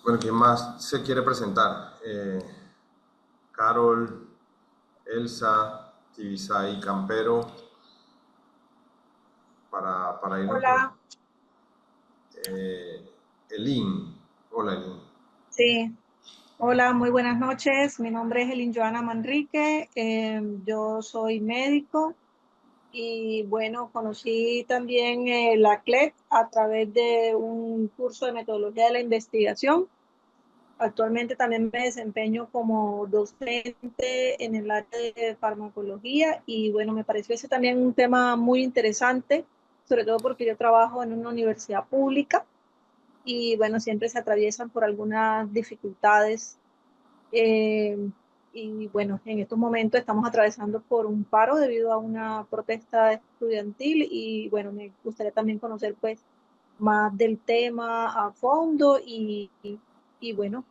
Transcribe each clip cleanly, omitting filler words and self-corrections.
Bueno, ¿quién más se quiere presentar? Carol, Elsa, Tibisay, Campero, para irnos con Hola, eh, Elin. Hola, Elin. sí, hola, muy buenas noches. Mi nombre es Elin Joana Manrique. Yo soy médico y bueno, conocí también la CLEP a través de un curso de metodología de la investigación. Actualmente también me desempeño como docente en el área de farmacología y bueno, me pareció ese también un tema muy interesante, sobre todo porque yo trabajo en una universidad pública y bueno, siempre se atraviesan por algunas dificultades. eh, y bueno, en estos momentos estamos atravesando por un paro debido a una protesta estudiantil y bueno, me gustaría también conocer pues más del tema a fondo y bueno,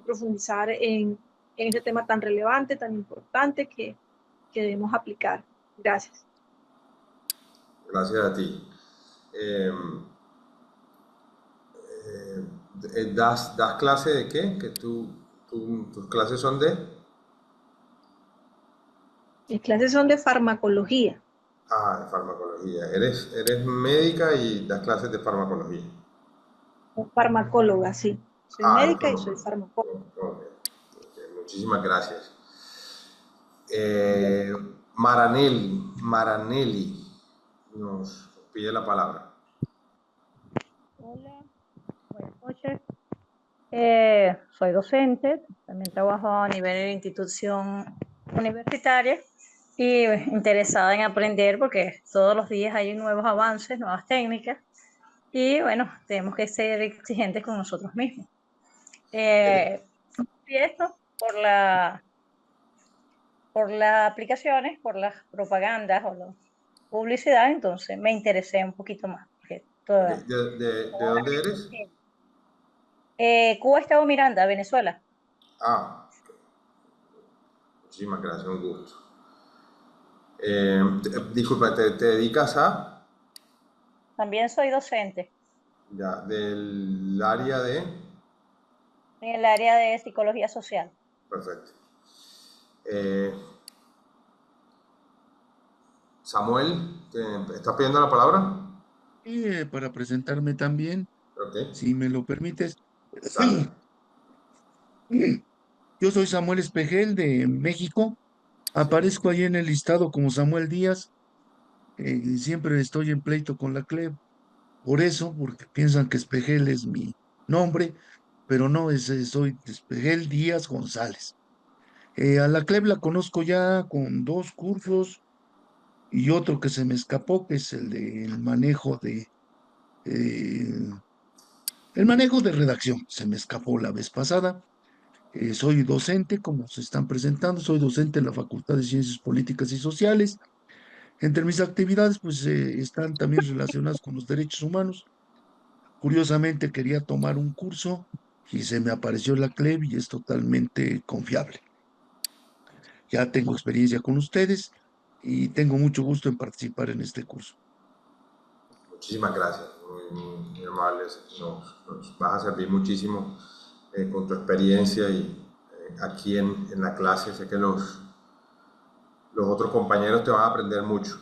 profundizar en ese tema tan relevante, tan importante que debemos aplicar. Gracias. Gracias a ti. Eh, ¿Das clase de qué? ¿Tus clases son de? Mis clases son de farmacología, Ah, de farmacología. Eres médica y das clases de farmacología. farmacóloga, sí. Soy Ah, eres médica y soy farmacóloga. farmacóloga. Ok, ok, muchísimas gracias. Eh, Maranelli nos pide la palabra. Hola, buenas noches. Soy docente, también trabajo a nivel de institución universitaria y interesada en aprender porque todos los días hay nuevos avances, nuevas técnicas y bueno, tenemos que ser exigentes con nosotros mismos. Y esto por las aplicaciones, por las propagandas o la publicidad, entonces me interesé un poquito más. Porque Ok, toda, ¿de dónde eres? Cuba, Estado Miranda, Venezuela. Ah, muchísimas gracias, un gusto. Disculpa, ¿te dedicas a? También soy docente Ya, del área de. en el área de psicología social. Perfecto. Eh, Samuel, ¿te estás pidiendo la palabra? Y para presentarme también, Ok, si me lo permites, sale. yo soy Samuel Espejel de México. Aparezco ahí en el listado como Samuel Díaz. Siempre estoy en pleito con la CLEB. Por eso, porque piensan que Espejel es mi nombre, pero no, soy Espejel Díaz González. A la CLEB la conozco ya con dos cursos y otro que se me escapó, que es eh, el manejo de redacción. Se me escapó la vez pasada. Soy docente, como se están presentando, soy docente en la Facultad de Ciencias Políticas y Sociales. Entre mis actividades, pues, están también relacionadas con los derechos humanos. Curiosamente, quería tomar un curso y se me apareció la CLEB y es totalmente confiable. Ya tengo experiencia con ustedes y tengo mucho gusto en participar en este curso. Muchísimas gracias, muy amables. Nos vas a servir muchísimo con tu experiencia y aquí en la clase sé que los otros compañeros te van a aprender mucho.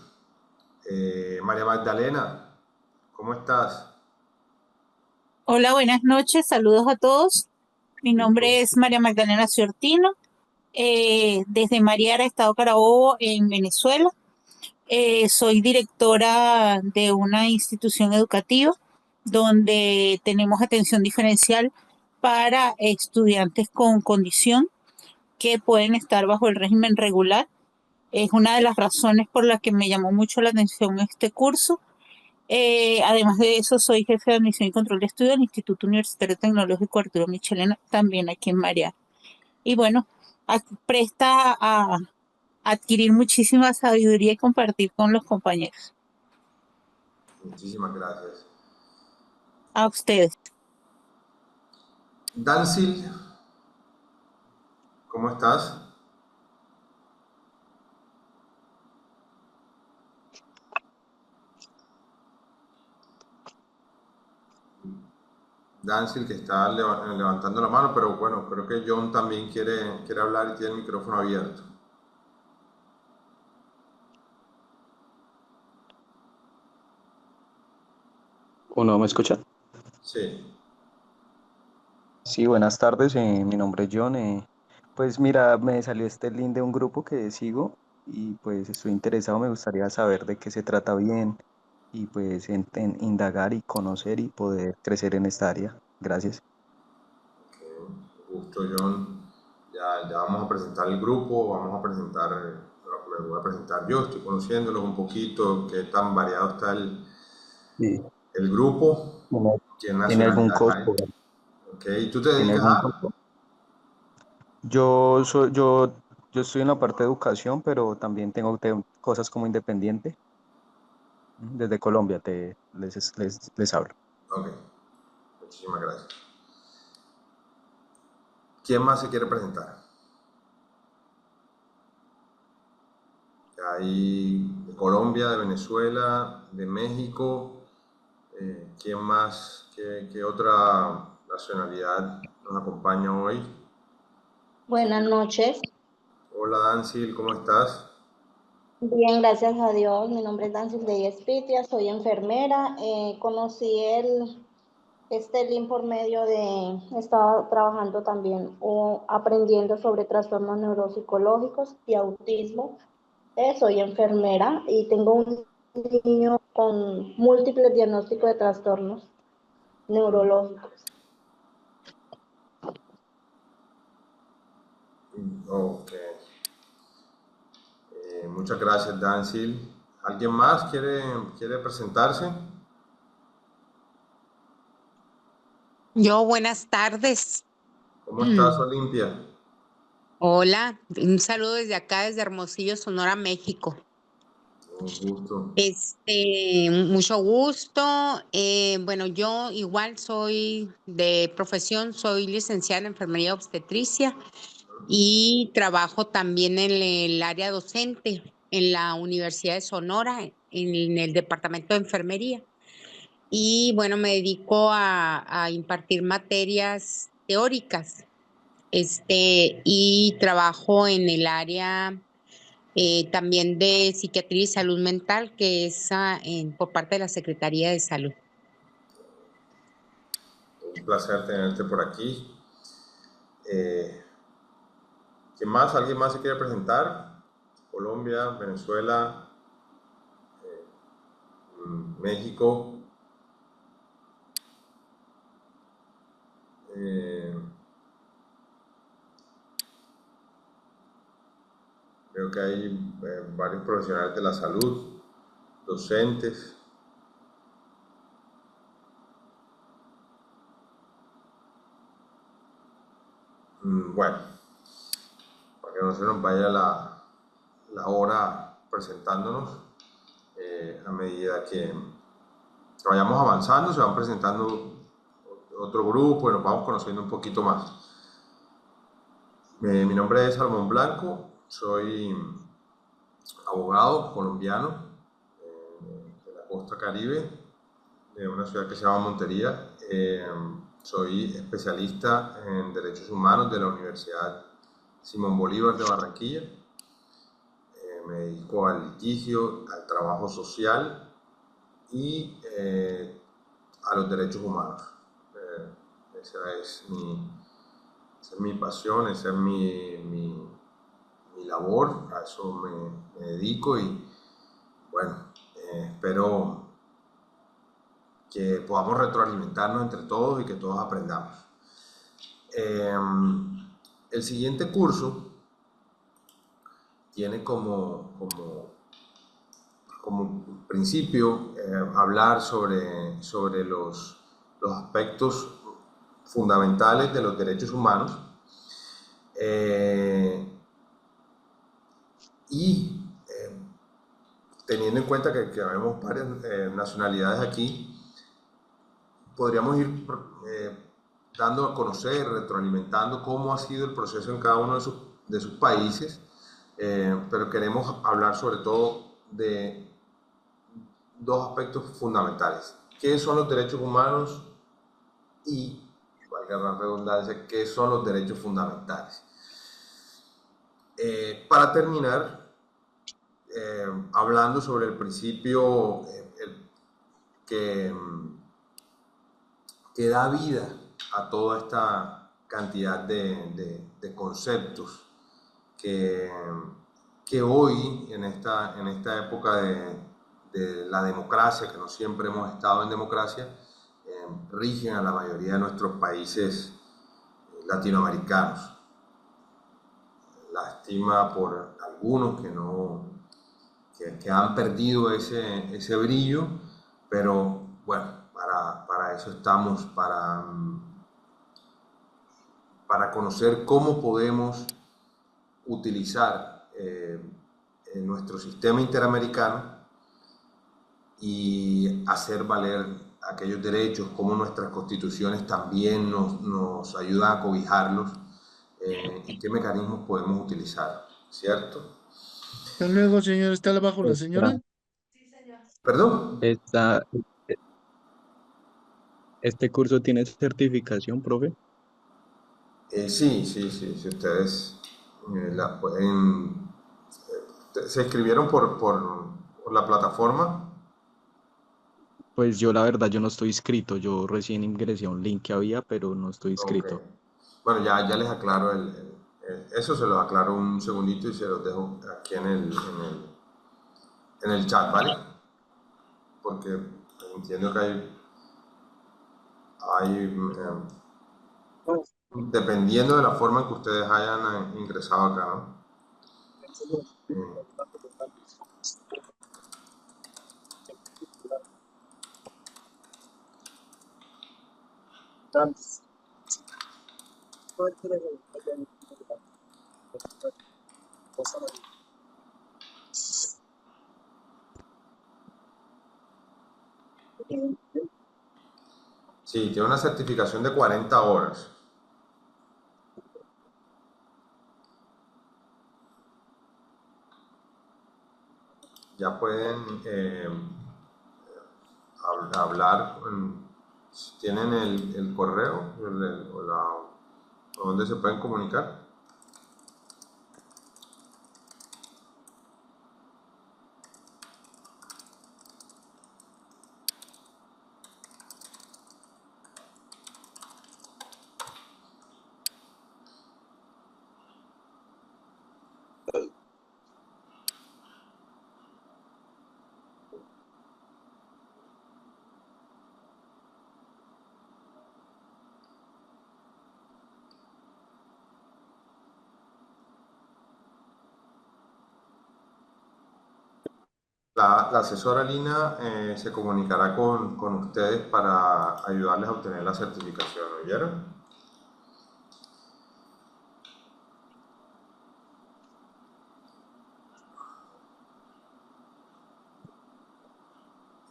María Magdalena, ¿cómo estás? Hola, buenas noches, saludos a todos. Mi nombre es María Magdalena Ciortino, desde Mariara, Estado Carabobo, en Venezuela. Soy directora de una institución educativa donde tenemos atención diferencial para estudiantes con condición que pueden estar bajo el régimen regular. Es una de las razones por las que me llamó mucho la atención este curso. Además de eso, soy jefe de admisión y control de estudio del Instituto Universitario Tecnológico Arturo Michelena, también aquí en María. Y bueno, presta a adquirir muchísima sabiduría y compartir con los compañeros. Muchísimas gracias. A ustedes. Dansil, ¿cómo estás? Dancil, que está levantando la mano, pero bueno, creo que John también quiere hablar y tiene el micrófono abierto. ¿Uno me escucha? Sí. Sí, buenas tardes, mi nombre es John. Pues mira, me salió este link de un grupo que sigo y pues estoy interesado, me gustaría saber de qué se trata bien y pues en indagar y conocer y poder crecer en esta área. Gracias. Gusto, John. Ya vamos a presentar el grupo, vamos a presentar, me voy a presentar yo, estoy conociéndolos un poquito, qué tan variado está Sí. el grupo, ¿Tiene, qué tiene algún nacionalidades hay. costo? Ok, ¿tú te ¿Tiene dedicas algún a? costo? Yo estoy en la parte de educación, pero también tengo cosas como independiente. Desde Colombia les hablo. Ok, muchísimas gracias. ¿Quién más se quiere presentar? Hay de Colombia, de Venezuela, de México. ¿Quién más? ¿Qué otra nacionalidad nos acompaña hoy? Buenas noches. Hola, Dancil, ¿cómo estás? Bien, gracias a Dios. Mi nombre es Dancy de Espitia, soy enfermera. Conocí este link por medio de, estaba trabajando también o aprendiendo sobre trastornos neuropsicológicos y autismo. Soy enfermera y tengo un niño con múltiples diagnósticos de trastornos neurológicos. Ok. Muchas gracias, Dancil. ¿Alguien más quiere presentarse? Yo, buenas tardes. ¿Cómo estás, Olimpia? Hola, un saludo desde acá, desde Hermosillo, Sonora, México. Un gusto. Mucho gusto. Bueno, yo igual soy de profesión, soy licenciada en enfermería obstetricia y trabajo también en el área docente en la Universidad de Sonora, en el departamento de enfermería. Y bueno, me dedico a impartir materias teóricas. Y trabajo en el área también de psiquiatría y salud mental, que es por parte de la Secretaría de Salud. Un placer tenerte por aquí. ¿Quién más? ¿Alguien más se quiere presentar? Colombia, Venezuela, México. Veo que hay varios profesionales de la salud, docentes. Bueno, para que no se nos vaya la hora presentándonos, a medida que vayamos avanzando, se van presentando otro grupo y nos vamos conociendo un poquito más. Mi nombre es Salmón Blanco, soy abogado colombiano de la costa Caribe, de una ciudad que se llama Montería. Soy especialista en derechos humanos de la Universidad Simón Bolívar de Barranquilla. Me dedico al litigio, al trabajo social y a los derechos humanos. Esa es mi pasión, esa es mi labor, a eso me dedico y bueno, espero que podamos retroalimentarnos entre todos y que todos aprendamos. El siguiente curso tiene como principio hablar sobre los aspectos fundamentales de los derechos humanos y teniendo en cuenta que vemos varias nacionalidades aquí, podríamos ir dando a conocer, retroalimentando cómo ha sido el proceso en cada uno de sus países, pero queremos hablar sobre todo de dos aspectos fundamentales. ¿Qué son los derechos humanos y, valga la redundancia, qué son los derechos fundamentales. Para terminar, hablando sobre el principio que da vida a toda esta cantidad de conceptos que hoy, en esta época de la democracia, que no siempre hemos estado en democracia, rigen a la mayoría de nuestros países latinoamericanos. Lástima por algunos que han perdido ese brillo, pero bueno, para eso estamos, para conocer cómo podemos utilizar nuestro sistema interamericano y hacer valer aquellos derechos, como nuestras constituciones también nos ayudan a cobijarlos, y qué mecanismos podemos utilizar, ¿cierto? Hasta luego, señor. ¿Está abajo la señora? ¿Perdón? ¿Este curso tiene certificación, profe? Sí, si ustedes la pueden... ¿Se inscribieron por la plataforma? Pues yo la verdad, yo no estoy inscrito. Yo recién ingresé a un link que había, pero no estoy inscrito. Okay. Bueno, ya les aclaro eso, se los aclaro un segundito y se los dejo aquí en el chat, ¿vale? Porque entiendo que hay dependiendo de la forma en que ustedes hayan ingresado acá, ¿no? Sí, tiene una certificación de 40 horas. Ya pueden hablar, tienen el correo o dónde se pueden comunicar. La asesora Lina se comunicará con ustedes para ayudarles a obtener la certificación, ¿oyeron?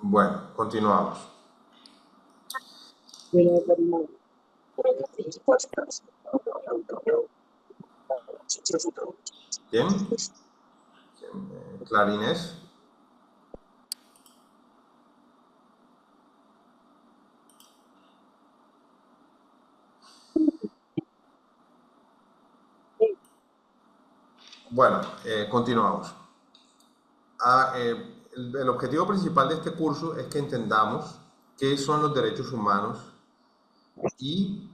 Bueno, continuamos. ¿Quién? Clarinés. Bueno, continuamos. El objetivo principal de este curso es que entendamos qué son los derechos humanos y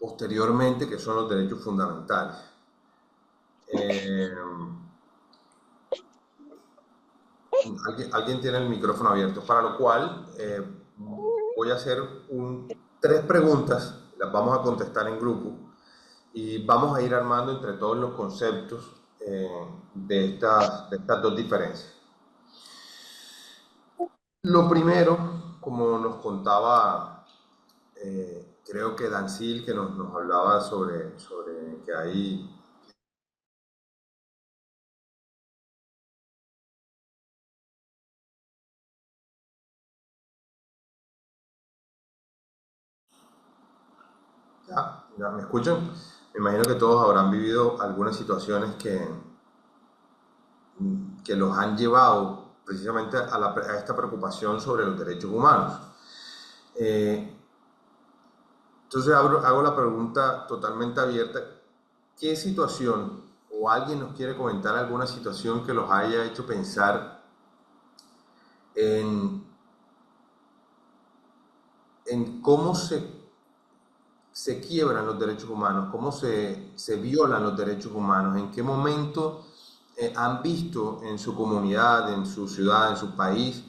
posteriormente qué son los derechos fundamentales. Alguien tiene el micrófono abierto, para lo cual voy a hacer 3 preguntas, las vamos a contestar en grupo y vamos a ir armando entre todos los conceptos de estas 2 diferencias. Lo primero, como nos contaba, creo que Dancil, que nos hablaba sobre que hay... ¿Ya me escuchan? Me imagino que todos habrán vivido algunas situaciones que los han llevado precisamente a esta preocupación sobre los derechos humanos. Entonces hago la pregunta totalmente abierta. ¿Qué situación o alguien nos quiere comentar alguna situación que los haya hecho pensar en, en cómo se quiebran los derechos humanos, cómo se violan los derechos humanos, en qué momento han visto en su comunidad, en su ciudad, en su país,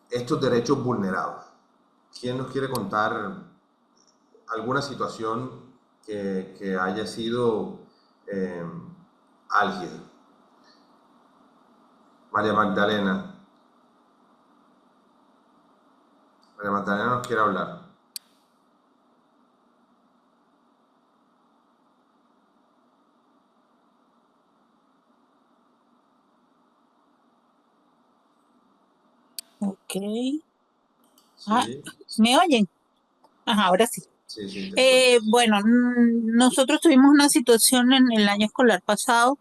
estos derechos vulnerados? ¿Quién nos quiere contar alguna situación que haya sido álgida? María Magdalena. María Magdalena nos quiere hablar. Ok. Ah, Sí, ¿me oyen? Ajá, ahora sí. sí, sí, te escucho. Bueno, nosotros tuvimos una situación en el año escolar pasado.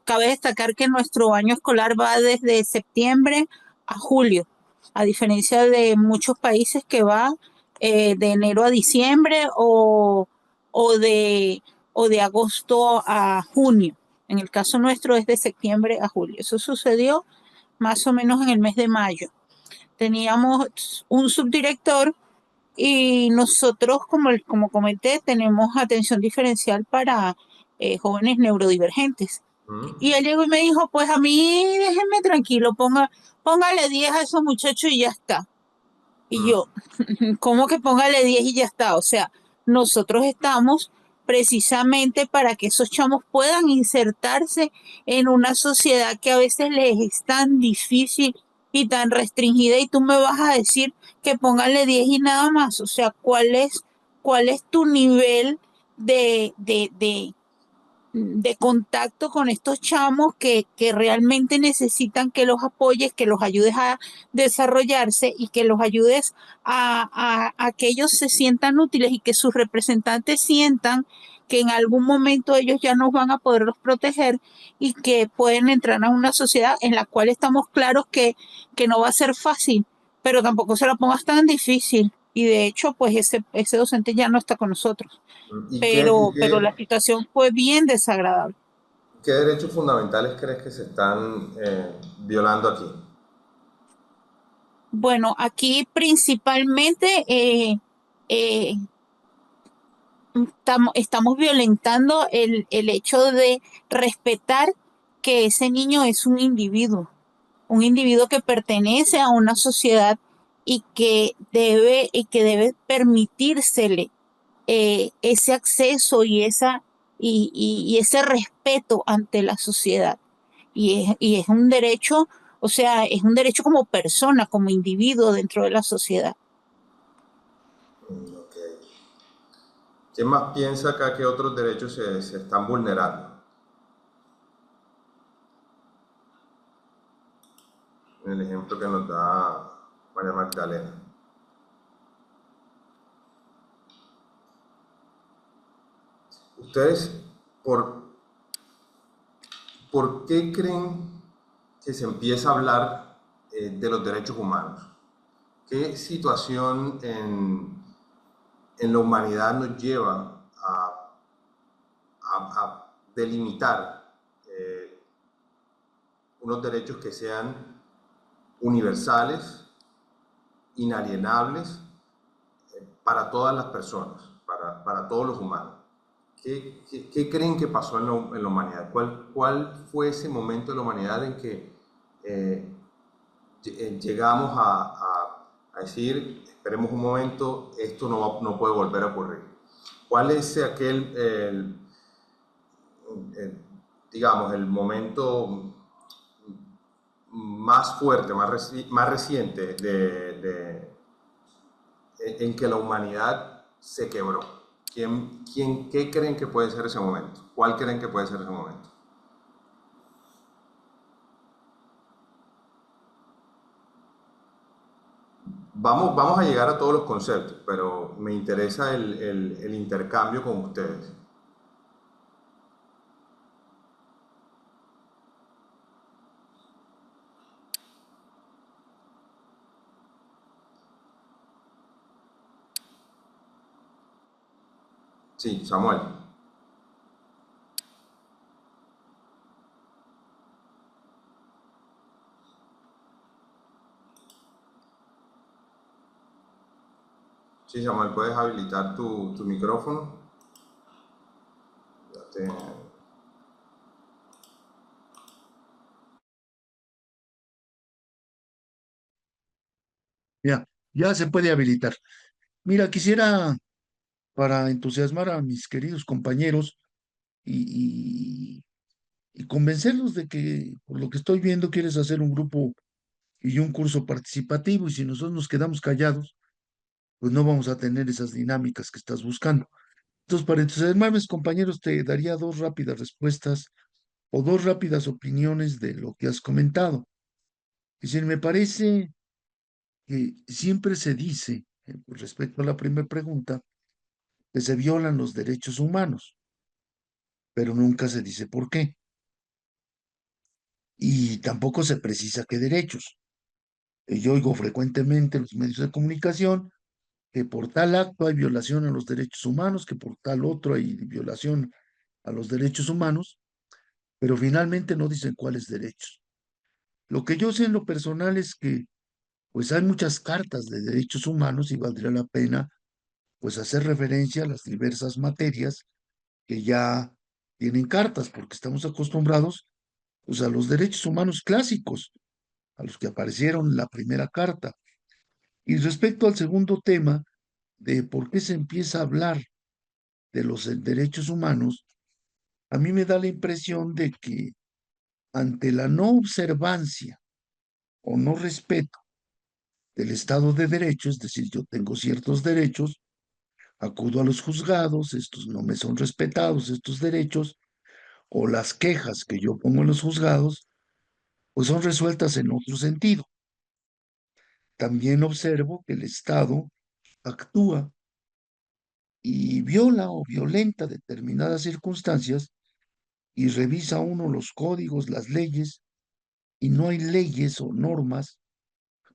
Cabe destacar que nuestro año escolar va desde septiembre a julio, a diferencia de muchos países que va de enero a diciembre o de, o de agosto a junio. En el caso nuestro es de septiembre a julio. Eso sucedió más o menos en el mes de mayo. Teníamos un subdirector y nosotros, como comenté, tenemos atención diferencial para jóvenes neurodivergentes. Y él llegó y me dijo, pues a mí déjenme tranquilo, póngale 10 a esos muchachos y ya está. Y yo, ¿cómo que póngale 10 y ya está? O sea, nosotros estamos precisamente para que esos chamos puedan insertarse en una sociedad que a veces les es tan difícil y tan restringida y tú me vas a decir que póngale 10 y nada más. O sea, cuál es tu nivel de contacto con estos chamos que realmente necesitan que los apoyes, que los ayudes a desarrollarse y que los ayudes a que ellos se sientan útiles y que sus representantes sientan que en algún momento ellos ya nos van a poderlos proteger y que pueden entrar a una sociedad en la cual estamos claros que no va a ser fácil, pero tampoco se la pongas tan difícil. Y de hecho, pues ese docente ya no está con nosotros, ¿Y qué, y pero la qué, situación fue bien desagradable. qué derechos fundamentales crees que se están violando aquí? Bueno, aquí principalmente eh, estamos violentando el hecho de respetar que ese niño es un individuo que pertenece a una sociedad y que debe permitírsele ese acceso y ese respeto ante la sociedad. Y es un derecho, o sea, es un derecho como persona, como individuo dentro de la sociedad. Ok. ¿Quién más piensa acá que otros derechos se están vulnerando? En el ejemplo que nos da María Magdalena. ¿Ustedes por, por qué creen que se empieza a hablar de los derechos humanos? ¿Qué situación en la humanidad nos lleva a delimitar unos derechos que sean universales, inalienables, para todas las personas, para todos los humanos? ¿Qué creen que pasó en la humanidad? ¿Cuál fue ese momento de la humanidad en que eh, llegamos a decir, esperemos un momento, esto no puede volver a ocurrir? ¿Cuál es digamos, el momento más fuerte, más reciente en que la humanidad se quebró? ¿Qué creen que puede ser ese momento? ¿Cuál creen que puede ser ese momento? Vamos a llegar a todos los conceptos, pero me interesa el intercambio con ustedes. Sí, Samuel. Sí, Samuel, ¿puedes habilitar tu micrófono? Ya te... Ya se puede habilitar. Mira, quisiera, para entusiasmar a mis queridos compañeros y, y convencerlos de que, por lo que estoy viendo, quieres hacer un grupo y un curso participativo, y si nosotros nos quedamos callados, pues no vamos a tener esas dinámicas que estás buscando. Entonces, para entusiasmar a mis compañeros, te daría dos rápidas respuestas o dos rápidas opiniones de lo que has comentado. Es decir, me parece que siempre se dice, respecto a la primera pregunta, que se violan los derechos humanos, pero nunca se dice por qué. Y tampoco se precisa qué derechos. Yo oigo frecuentemente en los medios de comunicación que por tal acto hay violación a los derechos humanos, que por tal otro hay violación a los derechos humanos, pero finalmente no dicen cuáles derechos. Lo que yo sé en lo personal es que pues hay muchas cartas de derechos humanos y valdría la pena pues hacer referencia a las diversas materias que ya tienen cartas, porque estamos acostumbrados pues a los derechos humanos clásicos, a los que aparecieron en la primera carta. Y respecto al segundo tema de por qué se empieza a hablar de los derechos humanos, a mí me da la impresión de que ante la no observancia o no respeto del Estado de Derecho, es decir, yo tengo ciertos derechos, acudo a los juzgados, estos no me son respetados, estos derechos, o las quejas que yo pongo en los juzgados, pues son resueltas en otro sentido. También observo que el Estado actúa y viola o violenta determinadas circunstancias y revisa uno los códigos, las leyes, y no hay leyes o normas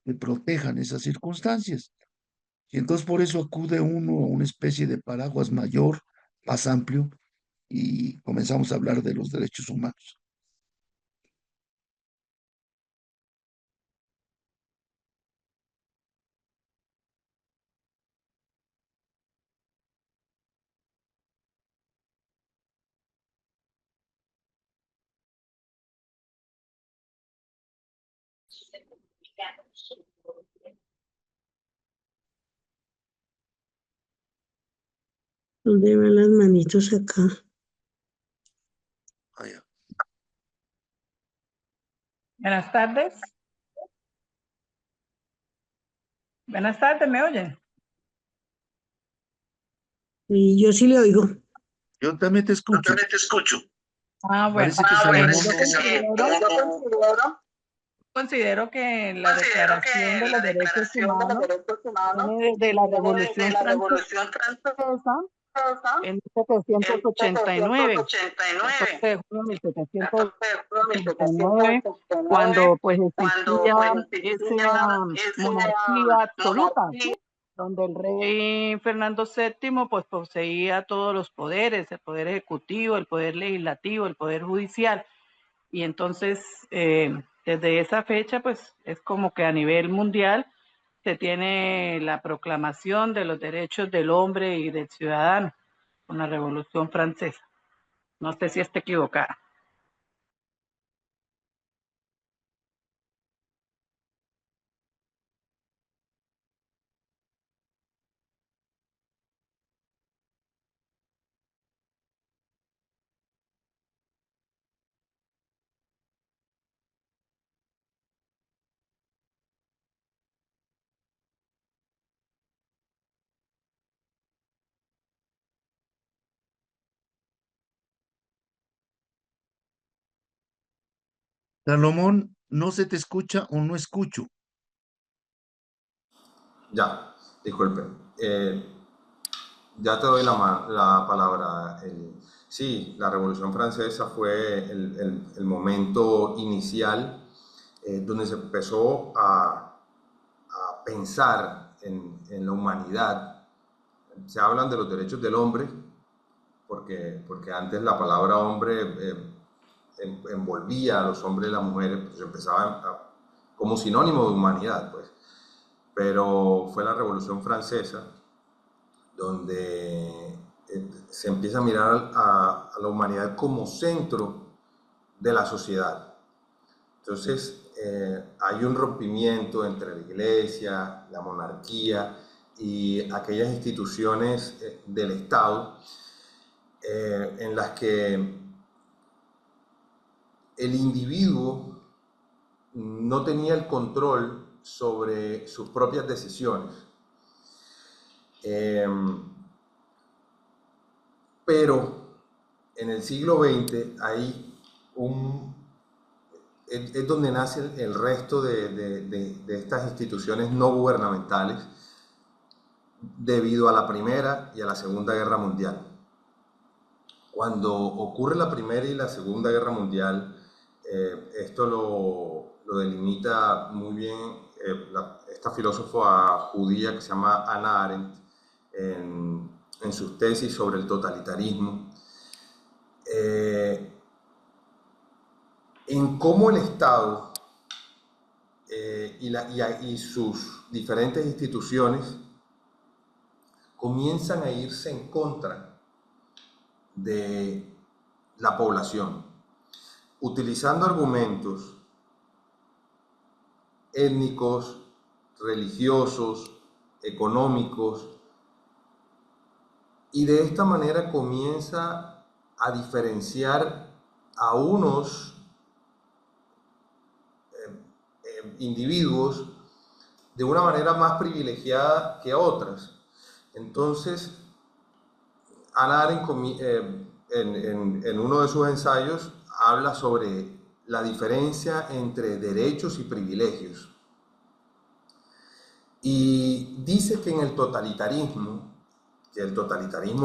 que protejan esas circunstancias. Y entonces por eso acude uno a una especie de paraguas mayor, más amplio, y comenzamos a hablar de los derechos humanos. ¿Dónde van las manitos acá? Vaya. Buenas tardes. Buenas tardes, ¿me oyen? Y yo sí le oigo. Yo también te escucho. Ah, bueno. Parece que Salomón Yo considero que la Declaración de los Derechos Humanos viene desde la Revolución Francesa en 1789, 14 de junio de 1789, cuando pues existía esa monarquía absoluta, ¿sí? Donde el rey Fernando VII pues poseía todos los poderes, el poder ejecutivo, el poder legislativo, el poder judicial. Y entonces, desde esa fecha, pues es como que a nivel mundial se tiene la proclamación de los derechos del hombre y del ciudadano con la Revolución Francesa. No sé si esté equivocada. Salomón, no se te escucha o no escucho. Ya, disculpe. Ya te doy la palabra. Sí, la Revolución Francesa fue el momento inicial donde se empezó a pensar en la humanidad. Se hablan de los derechos del hombre, porque antes la palabra hombre envolvía a los hombres y las mujeres, pues empezaba como sinónimo de humanidad, pues. Pero fue la Revolución Francesa donde se empieza a mirar a la humanidad como centro de la sociedad. Entonces, hay un rompimiento entre la iglesia, la monarquía y aquellas instituciones del Estado en las que el individuo no tenía el control sobre sus propias decisiones. Pero en el siglo XX hay es donde nace el resto de estas instituciones no gubernamentales debido a la Primera y a la Segunda Guerra Mundial. Cuando ocurre la Primera y la Segunda Guerra Mundial, esto lo delimita muy bien esta filósofa judía que se llama Hannah Arendt en sus tesis sobre el totalitarismo, en cómo el Estado y sus diferentes instituciones comienzan a irse en contra de la población, utilizando argumentos étnicos, religiosos, económicos, y de esta manera comienza a diferenciar a unos individuos de una manera más privilegiada que a otras. Entonces, Hannah Arendt en uno de sus ensayos habla sobre la diferencia entre derechos y privilegios. Y dice que en el totalitarismo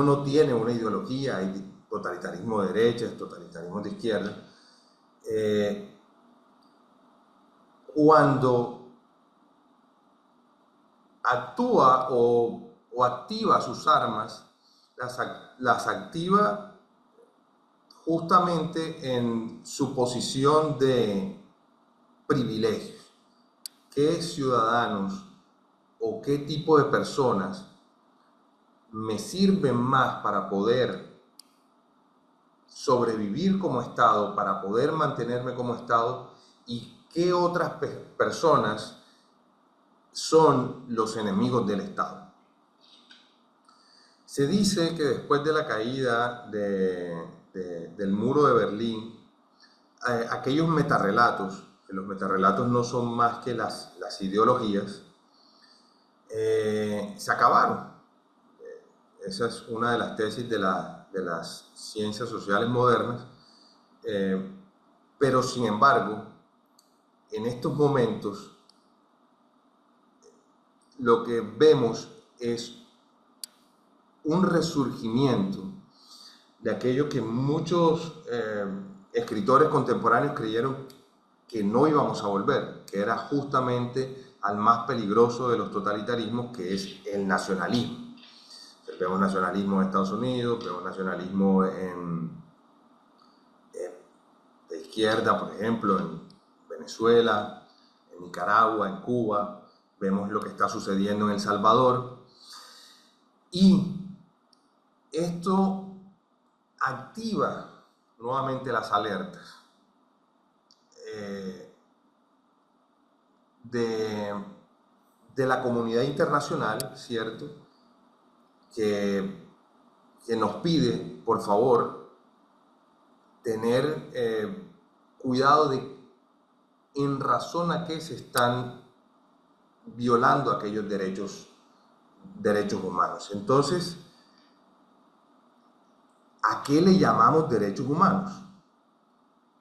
no tiene una ideología, hay totalitarismo de derecha, totalitarismo de izquierda, cuando actúa o activa sus armas, las activa justamente en su posición de privilegios. ¿Qué ciudadanos o qué tipo de personas me sirven más para poder sobrevivir como Estado, para poder mantenerme como Estado, y qué otras personas son los enemigos del Estado? Se dice que después de la caída del muro de Berlín, aquellos metarrelatos, que los metarrelatos no son más que las ideologías, se acabaron. Esa es una de las tesis de las ciencias sociales modernas, pero sin embargo, en estos momentos, lo que vemos es un resurgimiento de aquello que muchos escritores contemporáneos creyeron que no íbamos a volver, que era justamente al más peligroso de los totalitarismos, que es el nacionalismo. Vemos nacionalismo en Estados Unidos, vemos nacionalismo de izquierda, por ejemplo, en Venezuela, en Nicaragua, en Cuba, vemos lo que está sucediendo en El Salvador, y esto activa nuevamente las alertas de la comunidad internacional, ¿cierto?, que nos pide, por favor, tener cuidado de en razón a qué se están violando aquellos derechos humanos. Entonces, ¿a qué le llamamos derechos humanos?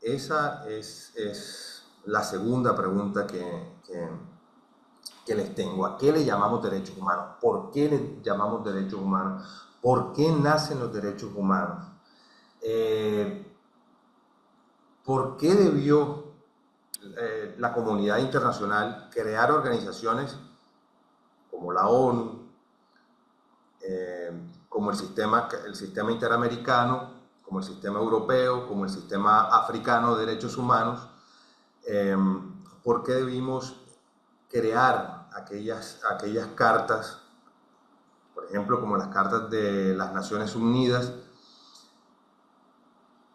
Esa es la segunda pregunta que les tengo. ¿A qué le llamamos derechos humanos? ¿Por qué le llamamos derechos humanos? ¿Por qué nacen los derechos humanos? ¿Por qué debió la comunidad internacional crear organizaciones como la ONU, como el sistema interamericano, como el sistema europeo, como el sistema africano de derechos humanos, ¿por qué debimos crear aquellas cartas, por ejemplo, como las cartas de las Naciones Unidas,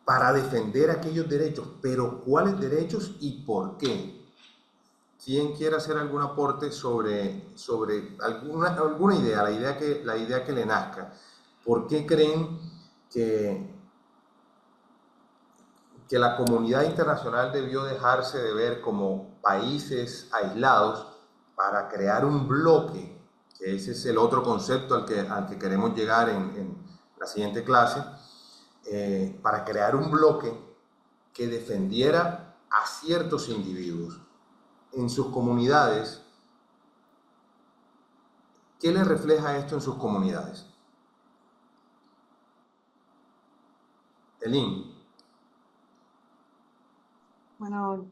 para defender aquellos derechos? Pero ¿cuáles derechos y por qué? ¿Quién quiere hacer algún aporte sobre alguna idea, la idea que le nazca? ¿Por qué creen que la comunidad internacional debió dejarse de ver como países aislados para crear un bloque, que ese es el otro concepto al que queremos llegar en la siguiente clase, para crear un bloque que defendiera a ciertos individuos en sus comunidades? ¿Qué les refleja esto en sus comunidades? Elin. Bueno,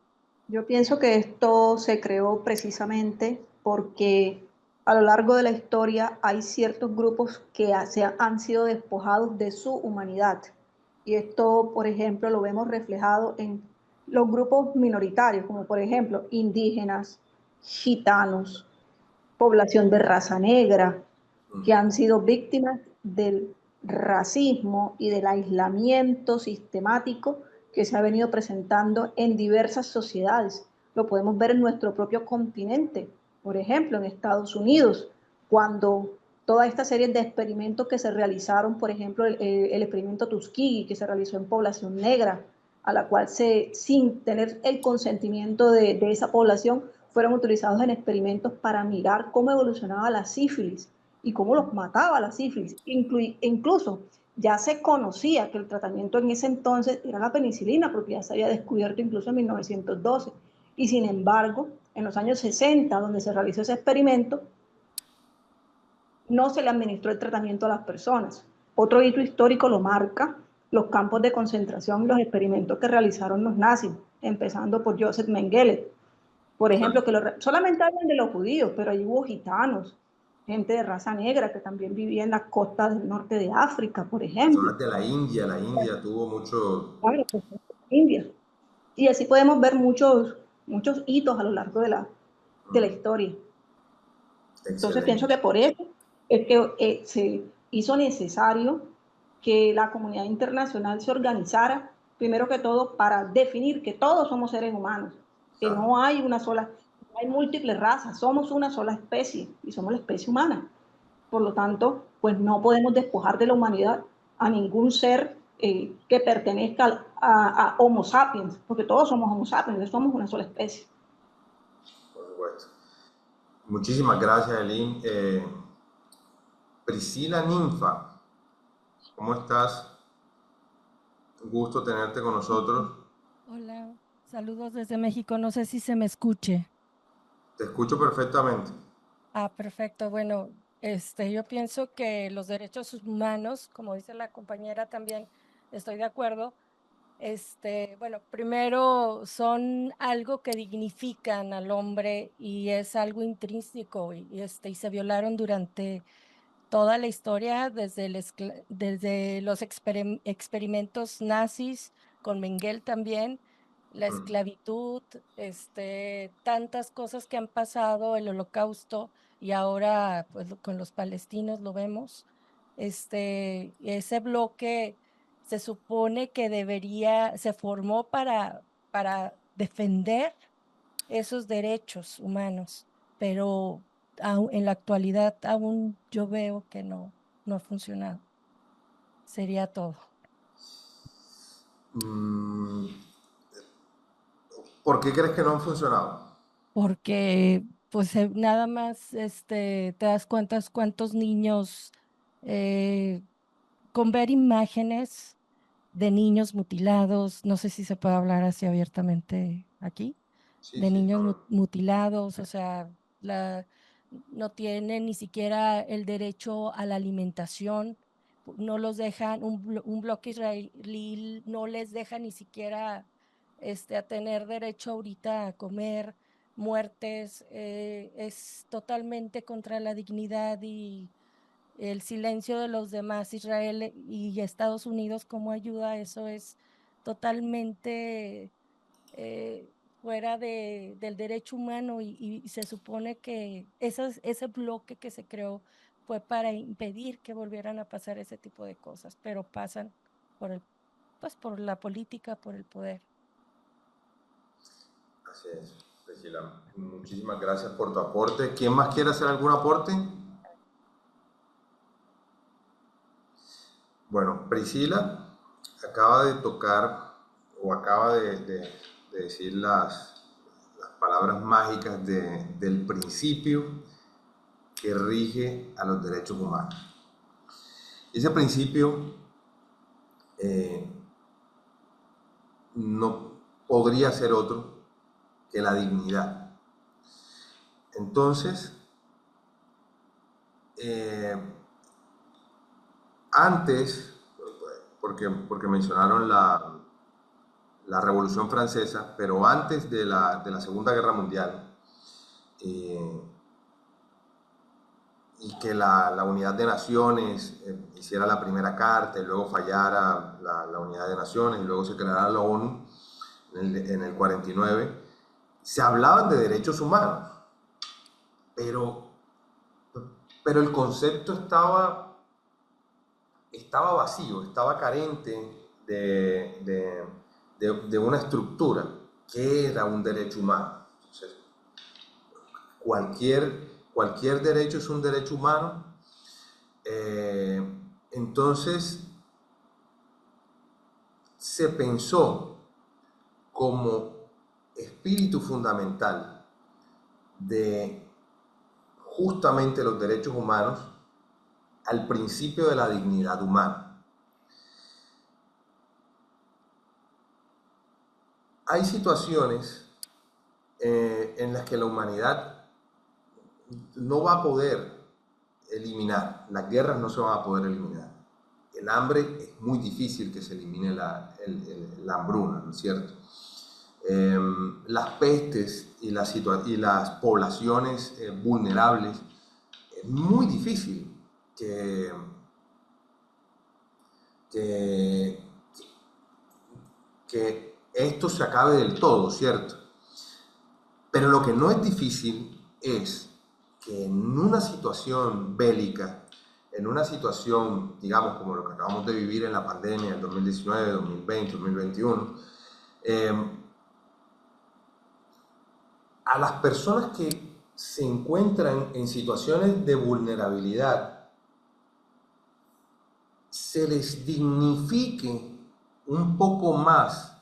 yo pienso que esto se creó precisamente porque a lo largo de la historia hay ciertos grupos que han sido despojados de su humanidad. Y esto, por ejemplo, lo vemos reflejado en los grupos minoritarios, como por ejemplo indígenas, gitanos, población de raza negra, que han sido víctimas del racismo y del aislamiento sistemático que se ha venido presentando en diversas sociedades. Lo podemos ver en nuestro propio continente, por ejemplo, en Estados Unidos, cuando toda esta serie de experimentos que se realizaron, por ejemplo, el experimento Tuskegee, que se realizó en población negra, a la cual sin tener el consentimiento de esa población, fueron utilizados en experimentos para mirar cómo evolucionaba la sífilis y cómo los mataba la sífilis. Incluso ya se conocía que el tratamiento en ese entonces era la penicilina, porque ya se había descubierto incluso en 1912. Y sin embargo, en los años 60, donde se realizó ese experimento, no se le administró el tratamiento a las personas. Otro hito histórico lo marca los campos de concentración y los experimentos que realizaron los nazis, empezando por Joseph Mengele. Por ejemplo, solamente hablan de los judíos, pero ahí hubo gitanos, gente de raza negra que también vivía en las costas del norte de África, por ejemplo. De la India tuvo mucho... Claro, pues, India. Y así podemos ver muchos hitos a lo largo de la historia. Entonces pienso que por eso es que se hizo necesario que la comunidad internacional se organizara, primero que todo, para definir que todos somos seres humanos, que no hay una sola, no hay múltiples razas, somos una sola especie y somos la especie humana. Por lo tanto, pues no podemos despojar de la humanidad a ningún ser que pertenezca a Homo sapiens, porque todos somos Homo sapiens, somos una sola especie. Por supuesto. Muchísimas gracias, Elin. Priscila Ninfa, ¿cómo estás? Un gusto tenerte con nosotros. Hola, saludos desde México. No sé si se me escuche. Te escucho perfectamente. Perfecto. Bueno, yo pienso que los derechos humanos, como dice la compañera también, estoy de acuerdo. Bueno, primero son algo que dignifican al hombre y es algo intrínseco y se violaron durante toda la historia, desde los experimentos nazis con Mengele también, la esclavitud, tantas cosas que han pasado, el holocausto, y ahora pues con los palestinos lo vemos. Ese bloque se supone que se formó para defender esos derechos humanos, pero en la actualidad aún yo veo que no ha funcionado. Sería todo. ¿Por qué crees que no han funcionado? Porque pues nada más te das cuenta cuántos niños con ver imágenes de niños mutilados, no sé si se puede hablar así abiertamente aquí, de niños mutilados, o sea, no tienen ni siquiera el derecho a la alimentación, no los dejan, un bloque israelí no les deja ni siquiera a tener derecho ahorita a comer, muertes, es totalmente contra la dignidad y el silencio de los demás, Israel y Estados Unidos, cómo ayuda, eso es totalmente fuera del derecho humano y se supone que ese bloque que se creó fue para impedir que volvieran a pasar ese tipo de cosas, pero pasan pues por la política, por el poder. Así es, Priscila. Muchísimas gracias por tu aporte. ¿Quién más quiere hacer algún aporte? Bueno, Priscila acaba de tocar o acaba de decir las palabras mágicas del principio que rige a los derechos humanos. Ese principio no podría ser otro que la dignidad. Entonces, antes, porque mencionaron la Revolución Francesa, pero antes de la Segunda Guerra Mundial, y que la Unidad de Naciones hiciera la primera carta y luego fallara la Unidad de Naciones y luego se creara la ONU en el 49, se hablaban de derechos humanos, pero el concepto estaba vacío, estaba carente de una estructura. ¿Qué era un derecho humano? Entonces, cualquier derecho es un derecho humano. Entonces, se pensó como espíritu fundamental de justamente los derechos humanos al principio de la dignidad humana. Hay situaciones en las que la humanidad no va a poder eliminar, las guerras no se van a poder eliminar. El hambre es muy difícil que se elimine la hambruna, ¿no es cierto? Las pestes y las poblaciones vulnerables, es muy difícil que esto se acabe del todo, ¿cierto? Pero lo que no es difícil es que en una situación bélica, en una situación, digamos, como lo que acabamos de vivir en la pandemia del 2019, 2020, 2021, a las personas que se encuentran en situaciones de vulnerabilidad, se les dignifique un poco más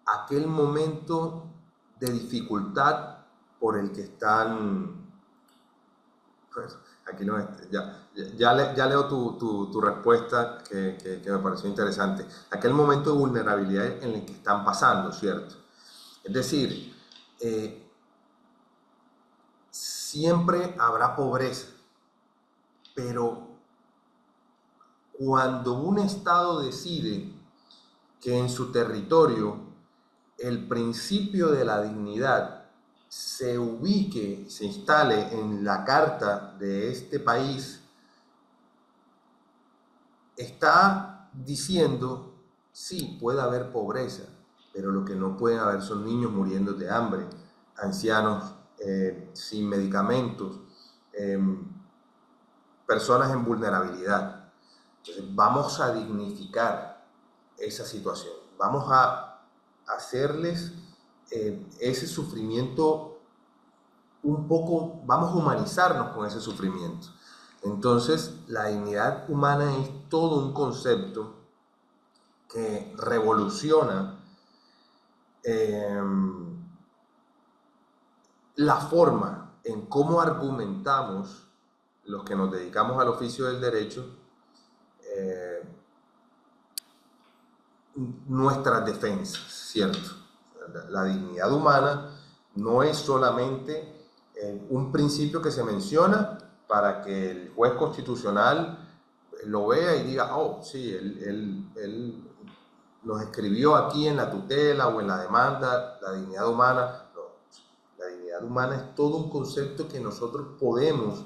aquel momento de dificultad por el que están. Pues, aquí no es, ya leo tu respuesta que me pareció interesante. Aquel momento de vulnerabilidad en el que están pasando, ¿cierto? Es decir, siempre habrá pobreza, pero cuando un Estado decide que en su territorio el principio de la dignidad se ubique, se instale en la carta de este país, está diciendo, sí, puede haber pobreza, pero lo que no puede haber son niños muriendo de hambre, ancianos sin medicamentos, personas en vulnerabilidad. Entonces, vamos a dignificar esa situación, vamos a hacerles ese sufrimiento un poco, vamos a humanizarnos con ese sufrimiento. Entonces, la dignidad humana es todo un concepto que revoluciona la forma en cómo argumentamos los que nos dedicamos al oficio del derecho nuestras defensas, ¿cierto? La dignidad humana no es solamente un principio que se menciona para que el juez constitucional lo vea y diga, oh, sí, él nos escribió aquí en la tutela o en la demanda la dignidad humana. No, la dignidad humana es todo un concepto que nosotros podemos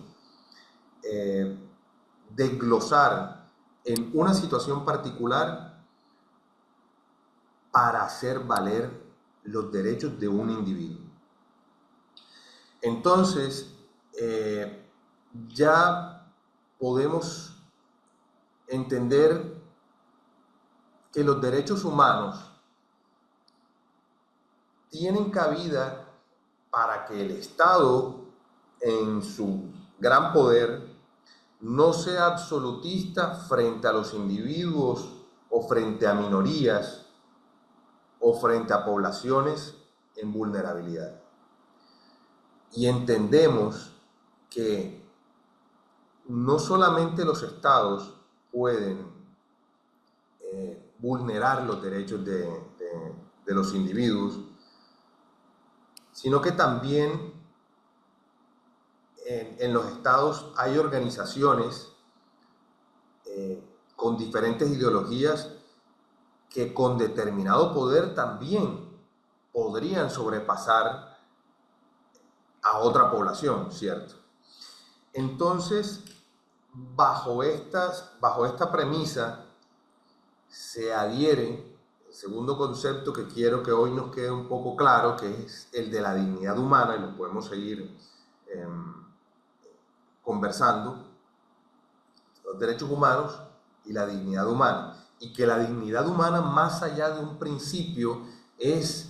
desglosar en una situación particular para hacer valer los derechos de un individuo. Entonces, ya podemos entender que los derechos humanos tienen cabida para que el Estado, en su gran poder, no sea absolutista frente a los individuos o frente a minorías o frente a poblaciones en vulnerabilidad. Y entendemos que no solamente los estados pueden vulnerar los derechos de los individuos, sino que también en los estados hay organizaciones con diferentes ideologías que con determinado poder también podrían sobrepasar a otra población, ¿cierto? Entonces, bajo esta premisa, se adhiere el segundo concepto que quiero que hoy nos quede un poco claro, que es el de la dignidad humana, y lo podemos seguir conversando, los derechos humanos y la dignidad humana. Y que la dignidad humana, más allá de un principio, es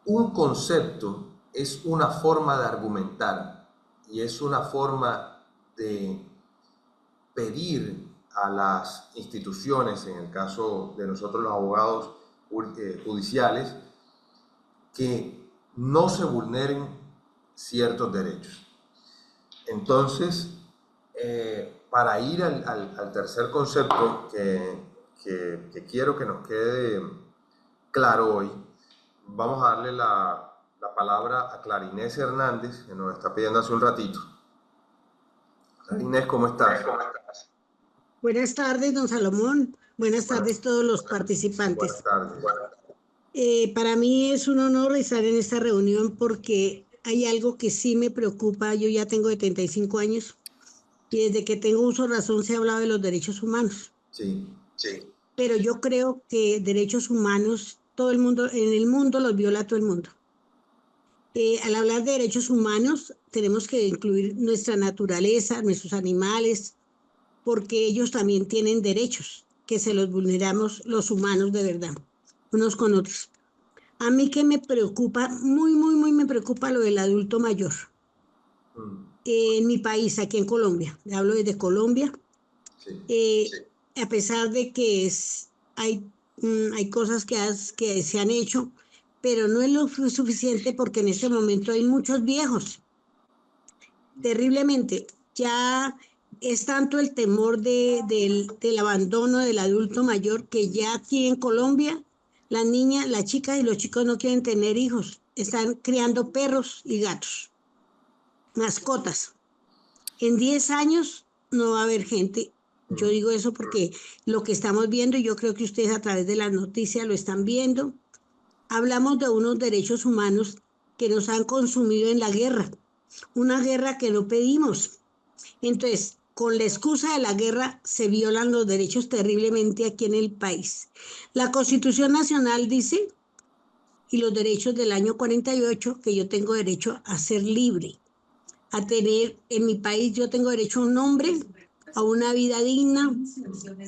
un concepto, es una forma de argumentar y es una forma de pedir a las instituciones, en el caso de nosotros los abogados judiciales, que no se vulneren ciertos derechos. Entonces, para ir al tercer concepto que quiero que nos quede claro hoy, vamos a darle la palabra a Clara Inés Hernández, que nos está pidiendo hace un ratito. Clara Inés, ¿cómo estás? Buenas tardes, don Salomón. Buenas tardes todos los participantes. Buenas tardes. Para mí es un honor estar en esta reunión porque hay algo que sí me preocupa. Yo ya tengo 75 años y desde que tengo uso de razón se ha hablado de los derechos humanos. Sí. Pero yo creo que derechos humanos, todo el mundo, en el mundo los viola todo el mundo. Al hablar de derechos humanos, tenemos que incluir nuestra naturaleza, nuestros animales, porque ellos también tienen derechos que se los vulneramos los humanos de verdad, unos con otros. A mí que me preocupa, muy me preocupa lo del adulto mayor. En mi país, aquí en Colombia, le hablo desde Colombia, a pesar de que hay cosas que se han hecho, pero no es lo suficiente porque en este momento hay muchos viejos. Terriblemente, ya es tanto el temor del abandono del adulto mayor que ya aquí en Colombia las niñas, las chicas y los chicos no quieren tener hijos, están criando perros y gatos, mascotas. En 10 años no va a haber gente. Yo digo eso porque lo que estamos viendo, y yo creo que ustedes a través de las noticias lo están viendo, hablamos de unos derechos humanos que nos han consumido en la guerra, una guerra que no pedimos. Entonces, con la excusa de la guerra se violan los derechos terriblemente aquí en el país. La Constitución Nacional dice, y los derechos del año 48, que yo tengo derecho a ser libre, a tener, en mi país yo tengo derecho a un nombre, a una vida digna,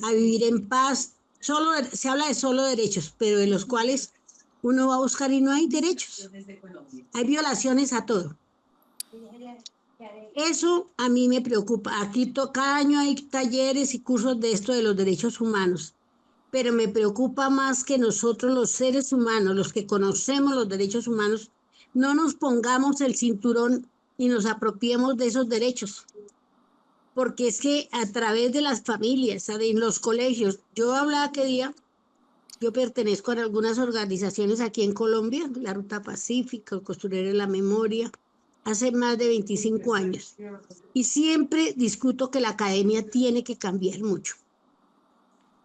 a vivir en paz. Se habla de solo derechos, pero de los cuales uno va a buscar y no hay derechos. Hay violaciones a todo. Eso a mí me preocupa. Aquí cada año hay talleres y cursos de esto de los derechos humanos, pero me preocupa más que nosotros los seres humanos, los que conocemos los derechos humanos, no nos pongamos el cinturón y nos apropiemos de esos derechos. Porque es que a través de las familias, en los colegios, yo hablaba aquel día, yo pertenezco a algunas organizaciones aquí en Colombia, la Ruta Pacífica, el Costurero de la Memoria, hace más de 25 años. Y siempre discuto que la academia tiene que cambiar mucho.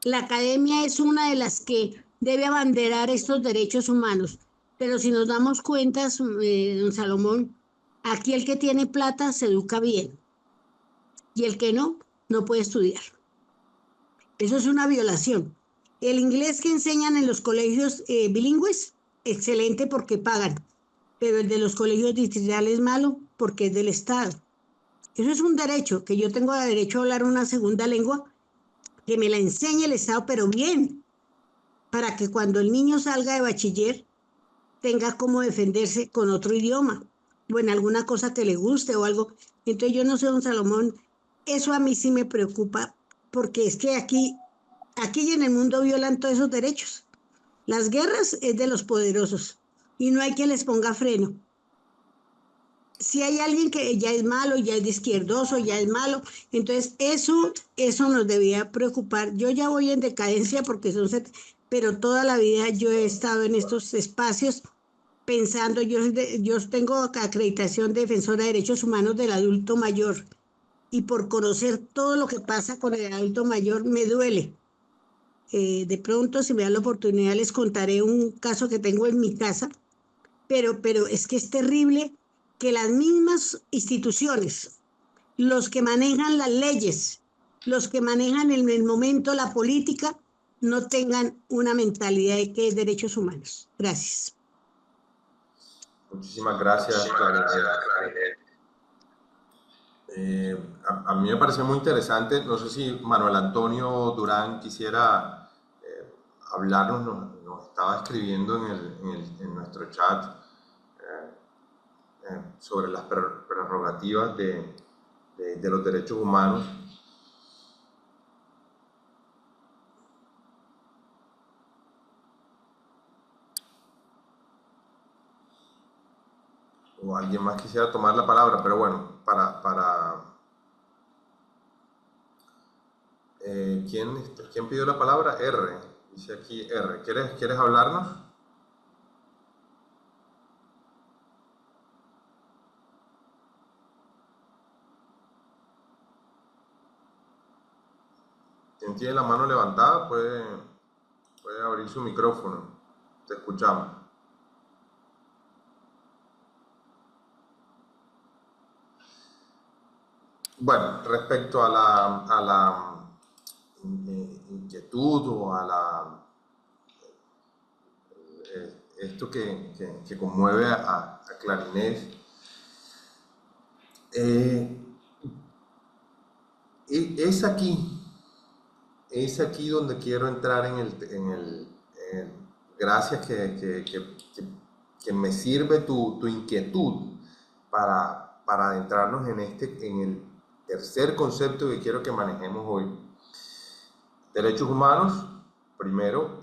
La academia es una de las que debe abanderar estos derechos humanos. Pero si nos damos cuenta, don Salomón, aquí el que tiene plata se educa bien. Y el que no, no puede estudiar. Eso es una violación. El inglés que enseñan en los colegios bilingües, excelente porque pagan, pero el de los colegios distritales es malo porque es del Estado. Eso es un derecho, que yo tengo derecho a hablar una segunda lengua, que me la enseñe el Estado, pero bien, para que cuando el niño salga de bachiller tenga cómo defenderse con otro idioma, o en alguna cosa que le guste o algo. Entonces yo no sé, don Salomón, eso a mí sí me preocupa, porque es que aquí y en el mundo violan todos esos derechos. Las guerras es de los poderosos y no hay quien les ponga freno. Si hay alguien que ya es malo, ya es de izquierdoso, ya es malo, entonces eso nos debía preocupar. Yo ya voy en decadencia porque pero toda la vida yo he estado en estos espacios pensando, yo tengo acreditación de defensora de derechos humanos del adulto mayor y por conocer todo lo que pasa con el adulto mayor me duele. De pronto, si me dan la oportunidad, les contaré un caso que tengo en mi casa, pero es que es terrible que las mismas instituciones, los que manejan las leyes, los que manejan en el momento la política, no tengan una mentalidad de que es derechos humanos. Gracias. Muchísimas gracias, Clarinette. A mí me pareció muy interesante. No sé si Manuel Antonio Durán quisiera hablarnos, nos estaba escribiendo en nuestro chat sobre las prerrogativas de los derechos humanos. O alguien más quisiera tomar la palabra, pero bueno, ¿quién pidió la palabra? R, dice aquí R. ¿Quieres hablarnos? Quien tiene la mano levantada puede abrir su micrófono. Te escuchamos. Bueno, respecto a la inquietud o a esto que conmueve a Clarinette, es aquí donde quiero entrar gracias que me sirve tu inquietud para adentrarnos en el tercer concepto que quiero que manejemos hoy. Derechos humanos, primero,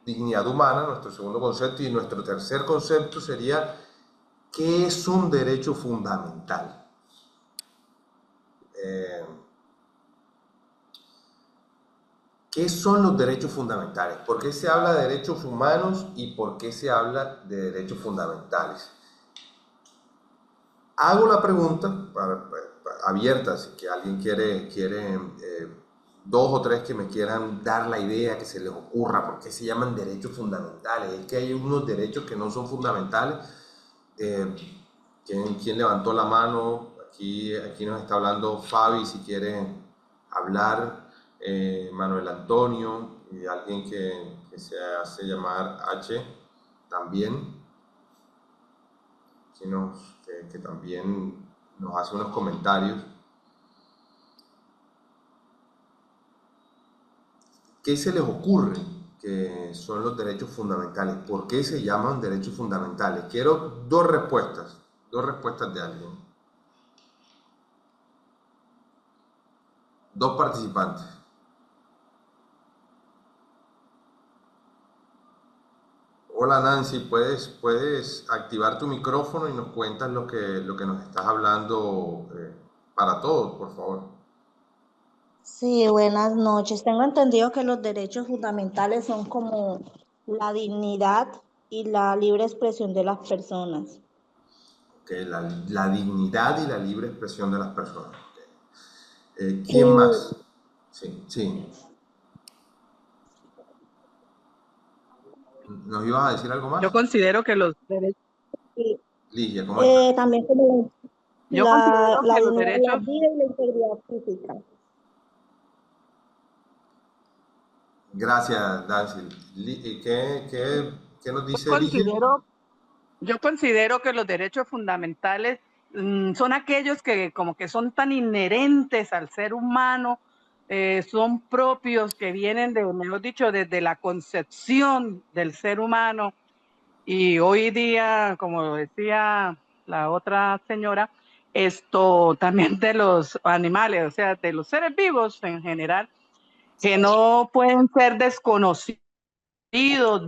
dignidad humana, nuestro segundo concepto, y nuestro tercer concepto sería ¿qué es un derecho fundamental? ¿Qué son los derechos fundamentales? ¿Por qué se habla de derechos humanos y por qué se habla de derechos fundamentales? Hago la pregunta abierta, si que alguien quiere dos o tres que me quieran dar la idea, que se les ocurra, ¿por qué se llaman derechos fundamentales? Es que hay unos derechos que no son fundamentales. ¿Quién levantó la mano? Aquí nos está hablando Fabi, si quiere hablar, Manuel Antonio, y alguien que se hace llamar H también, que también nos hace unos comentarios. ¿Qué se les ocurre que son los derechos fundamentales? ¿Por qué se llaman derechos fundamentales? Quiero dos respuestas de alguien. Dos participantes. Hola Nancy, ¿puedes activar tu micrófono y nos cuentas lo que nos estás hablando para todos, por favor? Sí, buenas noches. Tengo entendido que los derechos fundamentales son como la dignidad y la libre expresión de las personas. Okay, la dignidad y la libre expresión de las personas. Okay. ¿Quién más? Sí. ¿Nos ibas a decir algo más? Yo considero que los derechos... Ligia, ¿cómo estás? También como Yo considero la que los vida derechos, y la integridad física. Gracias, Nancy. ¿Y qué nos dice Ligia? yo considero que los derechos fundamentales son aquellos que como que son tan inherentes al ser humano, son propios, que vienen de, mejor dicho, desde la concepción del ser humano. Y hoy día, como decía la otra señora, esto también de los animales, o sea, de los seres vivos en general, que no pueden ser desconocidos,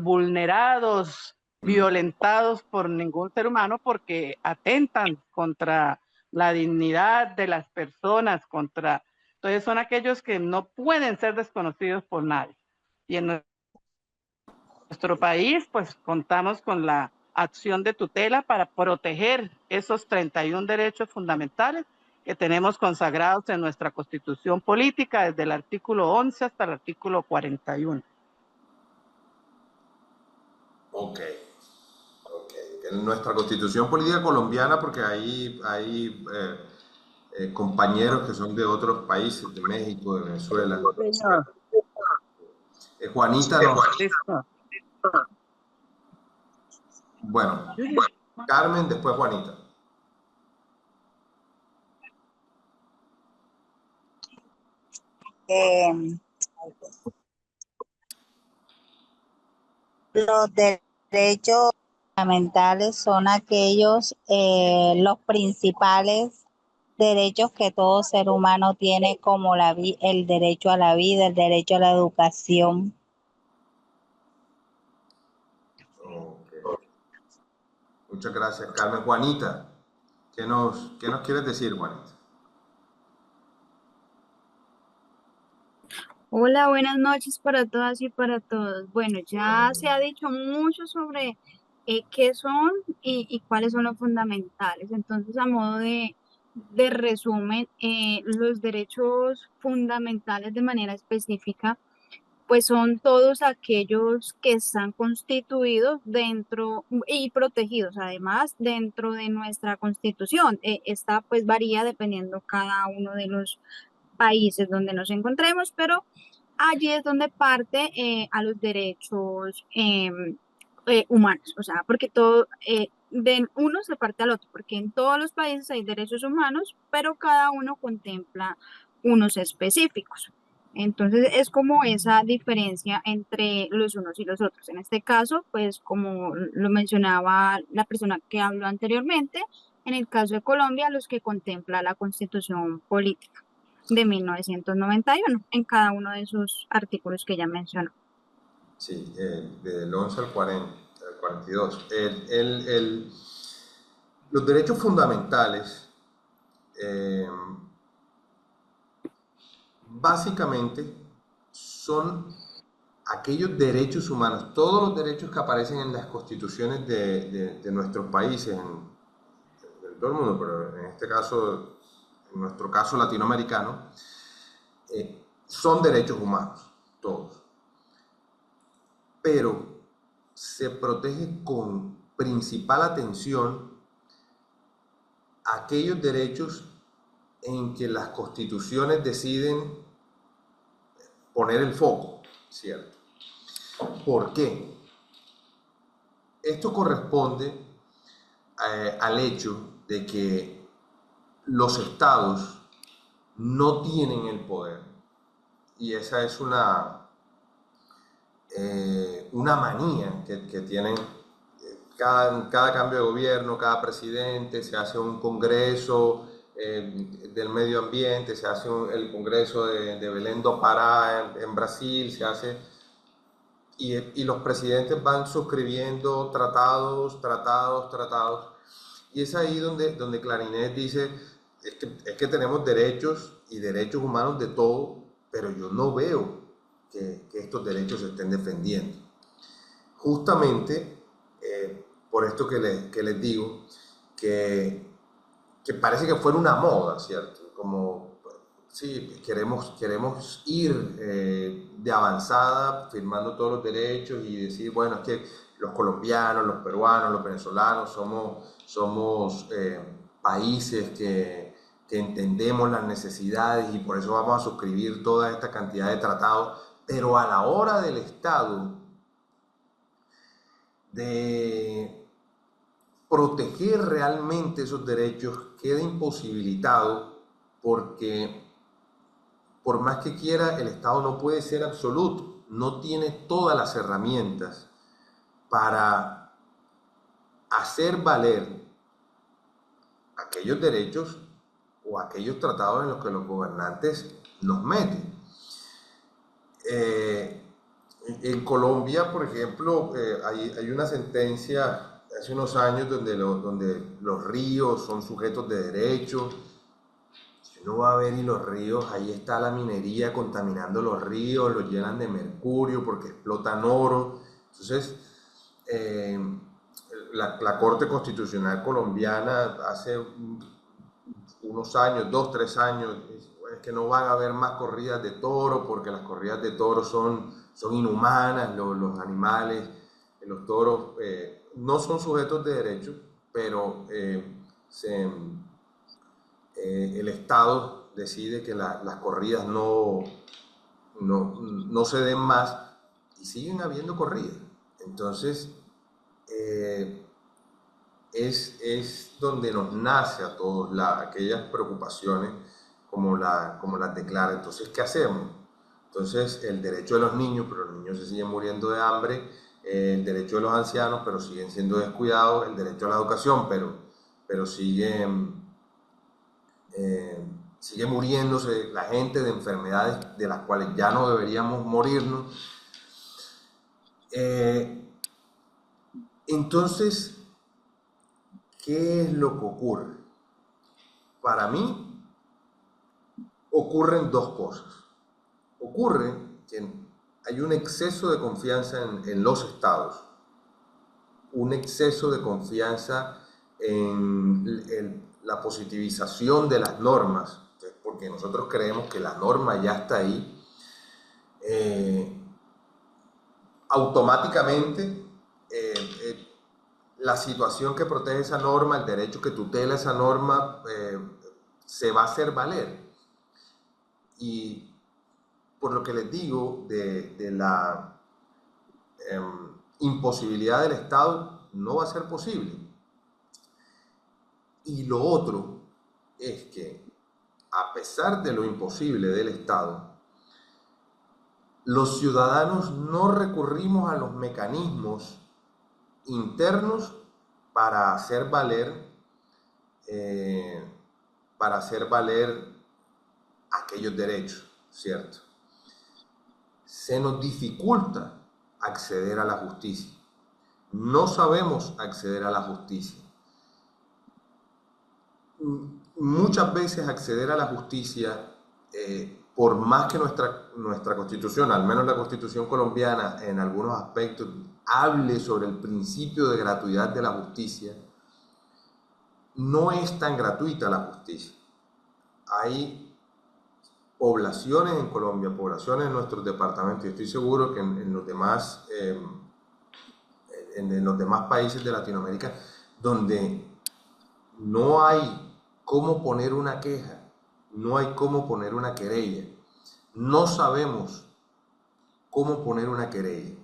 vulnerados, violentados por ningún ser humano, porque atentan contra la dignidad de las personas, entonces son aquellos que no pueden ser desconocidos por nadie. Y en nuestro país, pues contamos con la acción de tutela para proteger esos 31 derechos fundamentales que tenemos consagrados en nuestra Constitución Política, desde el artículo 11 hasta el artículo 41. Ok. En nuestra Constitución Política colombiana, porque hay compañeros que son de otros países, de México, de Venezuela. Juanita no. Bueno, Carmen, después Juanita. Los derechos fundamentales son aquellos, los principales derechos que todo ser humano tiene, como el derecho a la vida, el derecho a la educación. Okay. Muchas gracias, Carmen. Juanita, ¿qué nos quieres decir, Juanita? Hola, buenas noches para todas y para todos. Bueno, ya se ha dicho mucho sobre qué son y cuáles son los fundamentales. Entonces, a modo de resumen, los derechos fundamentales de manera específica, pues son todos aquellos que están constituidos dentro y protegidos además dentro de nuestra Constitución. Esta pues varía dependiendo cada uno de los países donde nos encontremos, pero allí es donde parte a los derechos humanos, o sea, porque todo, de uno se parte al otro, porque en todos los países hay derechos humanos, pero cada uno contempla unos específicos. Entonces es como esa diferencia entre los unos y los otros. En este caso, pues como lo mencionaba la persona que habló anteriormente, en el caso de Colombia, los que contempla la Constitución Política de 1991 en cada uno de sus artículos que ya mencionó. Sí, del 11 al 40, al 42. Los derechos fundamentales básicamente son aquellos derechos humanos, todos los derechos que aparecen en las constituciones de nuestros países, de todo el mundo, pero en este caso, en nuestro caso latinoamericano, son derechos humanos, todos. Pero se protege con principal atención aquellos derechos en que las constituciones deciden poner el foco, ¿cierto? ¿Por qué? Esto corresponde al hecho de que los estados no tienen el poder, y esa es una manía que tienen cada cambio de gobierno, cada presidente, se hace un congreso del medio ambiente, se hace el congreso de Belém do Pará en Brasil, se hace, y los presidentes van suscribiendo tratados, y es ahí donde Clarinet dice, es que tenemos derechos y derechos humanos de todo, pero yo no veo que estos derechos se estén defendiendo. Justamente por esto que les digo, que parece que fuera una moda, ¿cierto? Como, sí, queremos ir de avanzada, firmando todos los derechos y decir, bueno, es que los colombianos, los peruanos, los venezolanos somos países que entendemos las necesidades y por eso vamos a suscribir toda esta cantidad de tratados, pero a la hora del Estado de proteger realmente esos derechos queda imposibilitado, porque por más que quiera, el Estado no puede ser absoluto, no tiene todas las herramientas para hacer valer aquellos derechos o aquellos tratados en los que los gobernantes nos meten. En Colombia, por ejemplo, hay una sentencia hace unos años donde los ríos son sujetos de derecho. Si uno va a ver y los ríos, ahí está la minería contaminando los ríos, los llenan de mercurio porque explotan oro. Entonces, la Corte Constitucional colombiana hace unos años, 2, 3 años, es que no van a haber más corridas de toro porque las corridas de toro son inhumanas, los animales, los toros no son sujetos de derecho, pero el Estado decide que las corridas no se den más y siguen habiendo corridas. Entonces, es donde nos nace a todos aquellas preocupaciones como las declara. Entonces, ¿qué hacemos? Entonces, el derecho de los niños, pero los niños se siguen muriendo de hambre, el derecho de los ancianos, pero siguen siendo descuidados, el derecho a la educación, pero sigue muriéndose la gente de enfermedades de las cuales ya no deberíamos morirnos. Entonces, ¿qué es lo que ocurre? Para mí, ocurren dos cosas. Ocurre que hay un exceso de confianza en los estados, un exceso de confianza en la positivización de las normas, porque nosotros creemos que la norma ya está ahí. Automáticamente, la situación que protege esa norma, el derecho que tutela esa norma, se va a hacer valer. Y por lo que les digo de la imposibilidad del Estado, no va a ser posible. Y lo otro es que, a pesar de lo imposible del Estado, los ciudadanos no recurrimos a los mecanismos internos para hacer valer aquellos derechos, ¿cierto? Se nos dificulta acceder a la justicia. No sabemos acceder a la justicia. Muchas veces acceder a la justicia, por más que nuestra Constitución, al menos la Constitución colombiana, en algunos aspectos, hable sobre el principio de gratuidad de la justicia, no es tan gratuita la justicia. Hay poblaciones en Colombia, poblaciones en nuestros departamentos, y estoy seguro que en los demás países de Latinoamérica, donde no hay cómo poner una queja, no hay cómo poner una querella, no sabemos cómo poner una querella.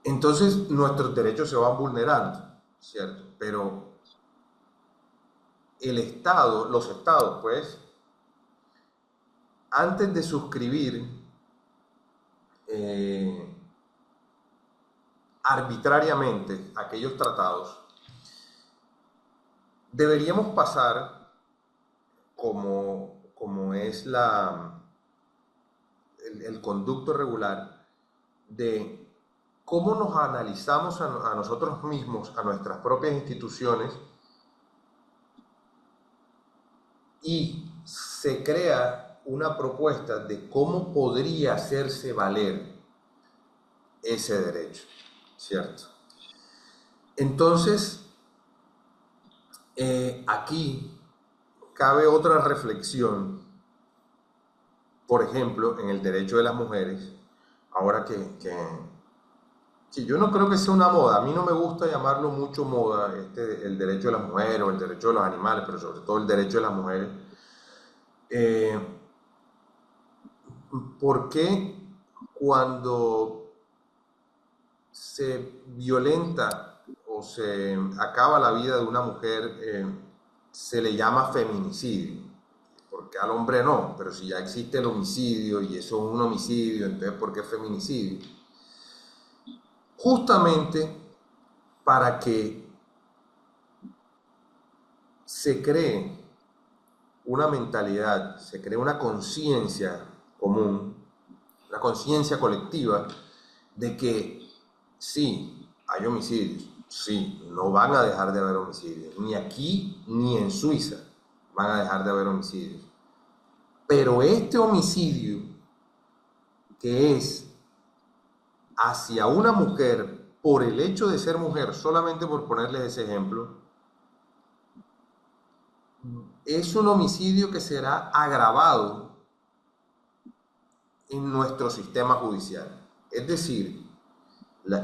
Entonces nuestros derechos se van vulnerando, ¿cierto? Pero los estados, pues, antes de suscribir arbitrariamente aquellos tratados, deberíamos pasar, como es el conducto regular, de cómo nos analizamos a nosotros mismos, a nuestras propias instituciones, y se crea una propuesta de cómo podría hacerse valer ese derecho, ¿cierto? Entonces, aquí cabe otra reflexión, por ejemplo, en el derecho de las mujeres, ahora que Sí, yo no creo que sea una moda. A mí no me gusta llamarlo mucho moda, el derecho de las mujeres o el derecho de los animales, pero sobre todo el derecho de las mujeres. Eh, ¿Por qué cuando se violenta o se acaba la vida de una mujer se le llama feminicidio? Porque al hombre no, pero si ya existe el homicidio y eso es un homicidio, entonces ¿por qué feminicidio? Justamente para que se cree una mentalidad, se cree una conciencia común, una conciencia colectiva de que sí, hay homicidios, sí, no van a dejar de haber homicidios, ni aquí ni en Suiza van a dejar de haber homicidios. Pero este homicidio que es hacia una mujer por el hecho de ser mujer, solamente por ponerles ese ejemplo, es un homicidio que será agravado en nuestro sistema judicial. Es decir,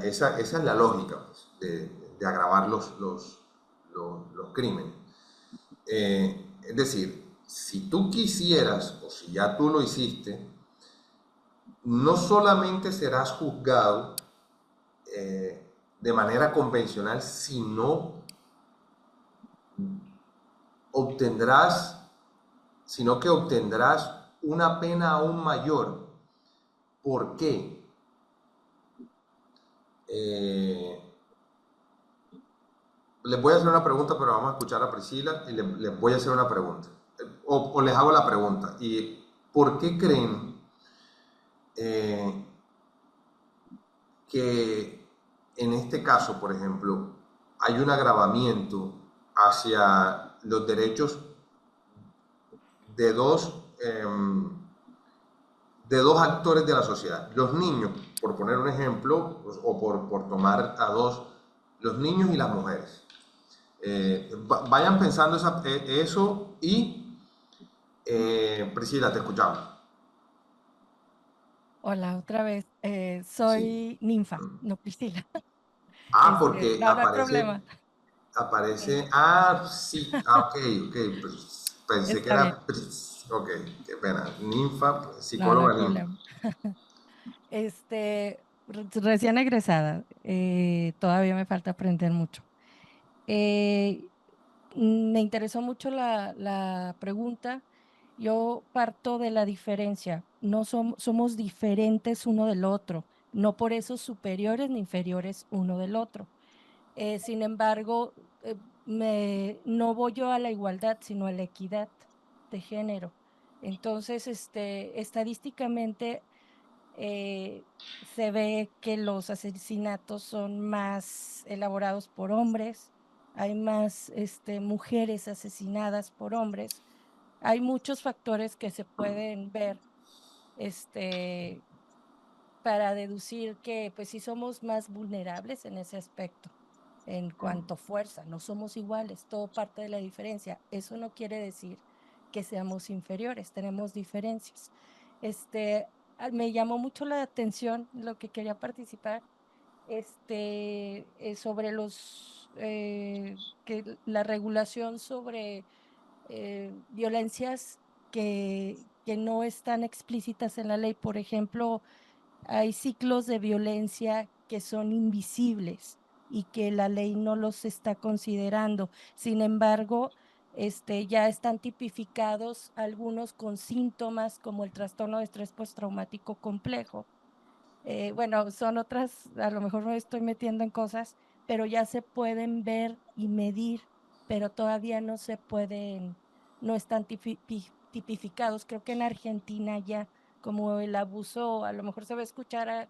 esa es la lógica pues, de agravar los crímenes. Es decir, si tú quisieras o si ya tú lo hiciste, no solamente serás juzgado de manera convencional, sino que obtendrás una pena aún mayor. ¿Por qué? Les voy a hacer una pregunta, pero vamos a escuchar a Priscila y les voy a hacer una pregunta. O les hago la pregunta. ¿Y por qué creen que en este caso, por ejemplo, hay un agravamiento hacia los derechos de dos actores de la sociedad? Los niños, por poner un ejemplo, o por tomar a dos, los niños y las mujeres. Vayan pensando eso y Priscila, te escuchamos. Hola, otra vez. Soy Ninfa, no Priscila. Porque no hay problema. aparece, sí, ok, pues pensé que Está era, ok, qué pena, Ninfa, No hay psicóloga Ninfa. problema. Recién egresada, todavía me falta aprender mucho. Me interesó mucho la pregunta. Yo parto de la diferencia. No somos diferentes uno del otro, no por eso superiores ni inferiores uno del otro. Sin embargo, no voy yo a la igualdad, sino a la equidad de género. Entonces, estadísticamente se ve que los asesinatos son más elaborados por hombres, hay más mujeres asesinadas por hombres. Hay muchos factores que se pueden ver para deducir que pues sí somos más vulnerables en ese aspecto. En cuanto a fuerza, no somos iguales, todo parte de la diferencia. Eso no quiere decir que seamos inferiores, tenemos diferencias. Me llamó mucho la atención lo que quería participar, sobre que la regulación sobre violencias que no están explícitas en la ley. Por ejemplo, hay ciclos de violencia que son invisibles y que la ley no los está considerando. Sin embargo, ya están tipificados algunos con síntomas como el trastorno de estrés postraumático complejo. Bueno, son otras, a lo mejor me estoy metiendo en cosas, pero ya se pueden ver y medir, pero todavía no están tipificados. Creo que en Argentina ya, como el abuso, a lo mejor se va a escuchar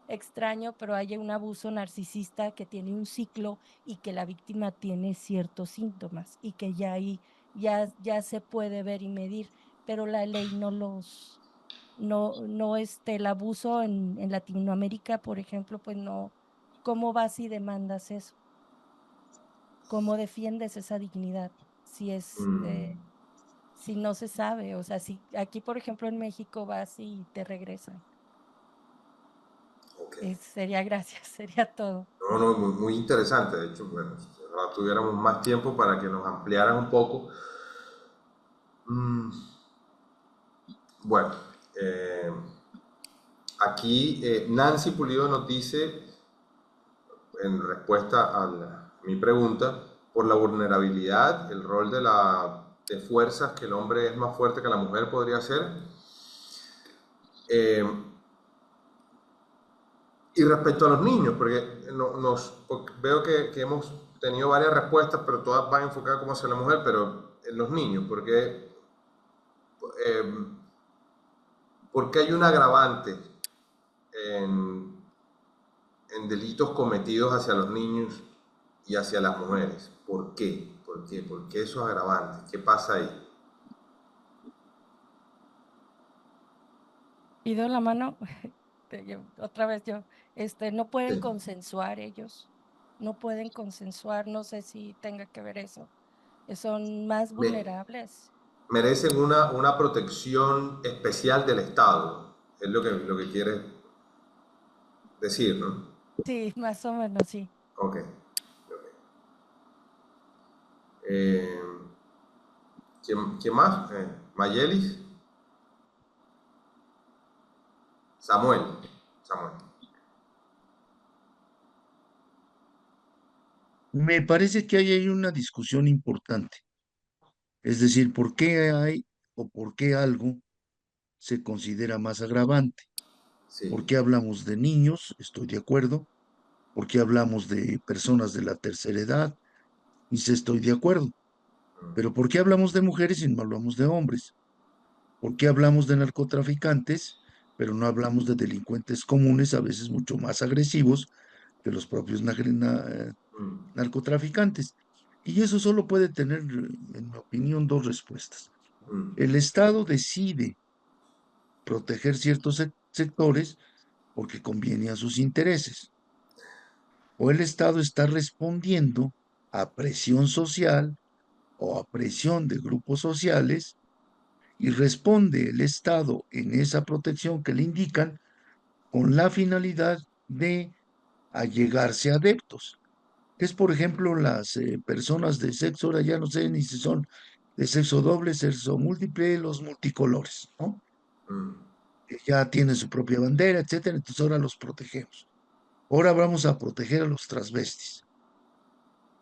extraño, pero hay un abuso narcisista que tiene un ciclo y que la víctima tiene ciertos síntomas y que ya ahí ya se puede ver y medir, pero la ley no el abuso en Latinoamérica, por ejemplo, pues no, ¿cómo vas y demandas eso? ¿Cómo defiendes esa dignidad? Si no se sabe, o sea, si aquí, por ejemplo, en México vas y te regresan. Ok. Sería gracias, sería todo. No, muy, muy interesante. De hecho, bueno, si ahora tuviéramos más tiempo para que nos ampliaran un poco. Bueno, aquí Nancy Pulido nos dice, en respuesta a mi pregunta, por la vulnerabilidad, el rol de fuerzas, que el hombre es más fuerte que la mujer podría ser. Y respecto a los niños, porque veo que hemos tenido varias respuestas, pero todas van enfocadas como hacia la mujer, pero en los niños, porque hay un agravante en delitos cometidos hacia los niños y hacia las mujeres. ¿Por qué? ¿Por qué esos agravantes? ¿Qué pasa ahí? Pido la mano, otra vez yo, no pueden Sí. consensuar ellos, no pueden consensuar, no sé si tenga que ver eso, son más vulnerables. Merecen una protección especial del Estado, es lo que quiere decir, ¿no? Sí, más o menos, sí. Ok. ¿Quién más? Mayelis. Samuel. Me parece que ahí hay una discusión importante. Es decir, ¿por qué hay o por qué algo se considera más agravante? Sí. ¿Por qué hablamos de niños? Estoy de acuerdo. ¿Por qué hablamos de personas de la tercera edad? Y sí estoy de acuerdo. Pero ¿por qué hablamos de mujeres y no hablamos de hombres? ¿Por qué hablamos de narcotraficantes, pero no hablamos de delincuentes comunes, a veces mucho más agresivos que los propios narcotraficantes? Y eso solo puede tener, en mi opinión, dos respuestas. El Estado decide proteger ciertos sectores porque conviene a sus intereses. O el Estado está respondiendo a presión social o a presión de grupos sociales y responde el Estado en esa protección que le indican con la finalidad de allegarse a adeptos. Es, por ejemplo, las personas de sexo, ahora ya no sé ni si son de sexo doble, sexo múltiple, los multicolores, ¿no? Que ya tienen su propia bandera, etcétera, entonces ahora los protegemos. Ahora vamos a proteger a los transvestis.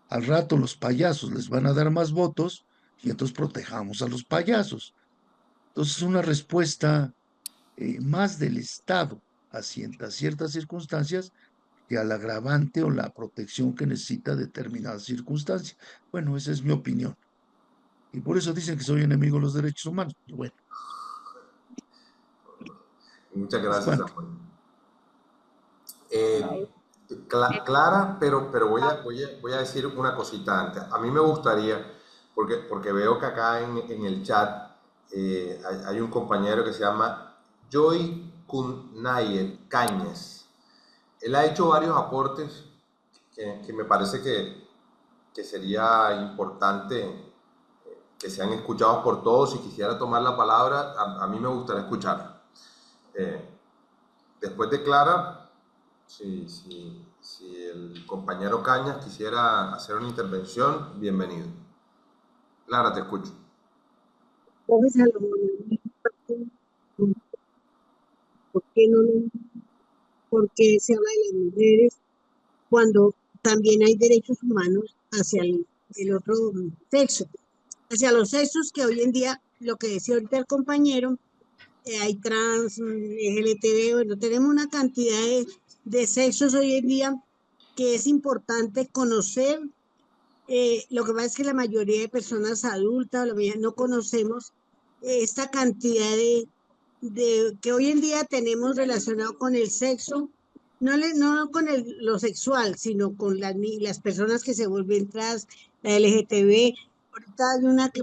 Al rato los payasos les van a dar más votos y entonces protejamos a los payasos. Entonces, una respuesta más del Estado hacia ciertas circunstancias que al agravante o la protección que necesita determinada circunstancia. Bueno, esa es mi opinión. Y por eso dicen que soy enemigo de los derechos humanos. Bueno. Muchas gracias, Samuel. Clara, pero voy a decir una cosita antes. A mí me gustaría, porque veo que acá en el chat hay un compañero que se llama Joy Kunnayer Cañas. Él ha hecho varios aportes que me parece que sería importante que sean escuchados por todos. Si quisiera tomar la palabra, a mí me gustaría escuchar. Después de Clara, si el compañero Cañas quisiera hacer una intervención, bienvenido. Clara, te escucho. ¿Por qué se habla de las mujeres cuando también hay derechos humanos hacia el otro sexo? Hacia los sexos que hoy en día, lo que decía ahorita el compañero, hay trans, LGTB, bueno, tenemos una cantidad de sexos hoy en día que es importante conocer. Lo que pasa es que la mayoría de personas adultas no conocemos esta cantidad de que hoy en día tenemos relacionado con el sexo, no con lo sexual, sino con las personas que se vuelven trans, la LGTB, ahorita hay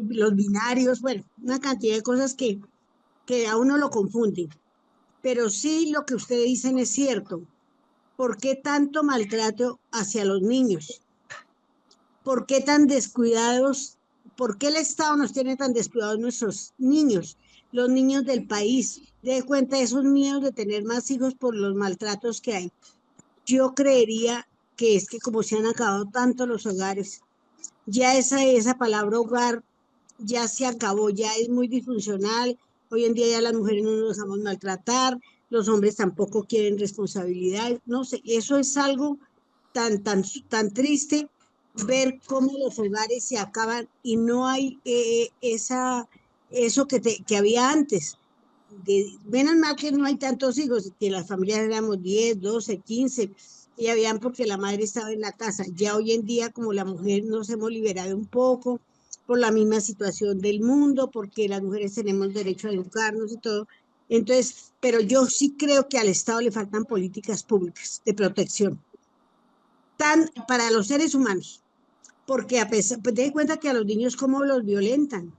los binarios, bueno, una cantidad de cosas que a uno lo confunden. Pero sí lo que ustedes dicen es cierto. ¿Por qué tanto maltrato hacia los niños? ¿Por qué tan descuidados? ¿Por qué el Estado nos tiene tan descuidados nuestros niños? los niños del país. De cuenta de esos miedos de tener más hijos por los maltratos que hay. Yo creería que es que como se han acabado tanto los hogares, ya esa palabra hogar ya se acabó, ya es muy disfuncional. Hoy en día ya las mujeres no nos dejamos maltratar, los hombres tampoco quieren responsabilidad. No sé, eso es algo tan triste ver cómo los hogares se acaban y no hay eso que había antes. Menos mal que no hay tantos hijos, que las familias éramos 10, 12, 15, y habían porque la madre estaba en la casa. Ya hoy en día, como la mujer nos hemos liberado un poco por la misma situación del mundo, porque las mujeres tenemos derecho a educarnos y todo. Entonces, pero yo sí creo que al Estado le faltan políticas públicas de protección, para los seres humanos, porque a pesar, pues, ten cuenta que a los niños cómo los violentan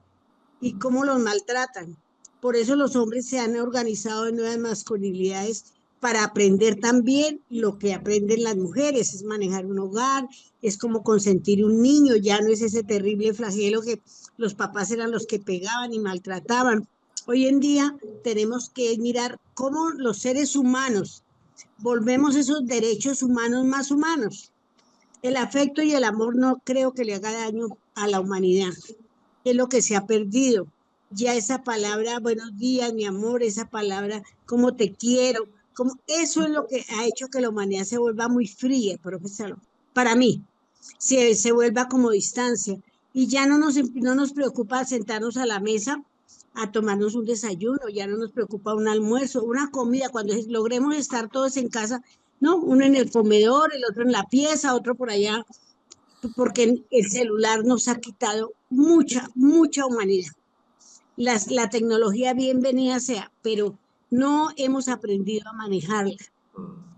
y cómo los maltratan. Por eso los hombres se han organizado en nuevas masculinidades para aprender también lo que aprenden las mujeres, es manejar un hogar, es como consentir un niño, ya no es ese terrible flagelo que los papás eran los que pegaban y maltrataban. Hoy en día tenemos que mirar cómo los seres humanos volvemos esos derechos humanos más humanos. El afecto y el amor no creo que le haga daño a la humanidad, es lo que se ha perdido. Ya esa palabra, buenos días, mi amor, esa palabra, cómo te quiero, eso es lo que ha hecho que la humanidad se vuelva muy fría, profesor. Para mí, se vuelva como distancia. Y ya no nos preocupa sentarnos a la mesa a tomarnos un desayuno, ya no nos preocupa un almuerzo, una comida, cuando logremos estar todos en casa, ¿no? Uno en el comedor, el otro en la pieza, otro por allá, porque el celular nos ha quitado mucha humanidad. La tecnología bienvenida sea, pero no hemos aprendido a manejarla.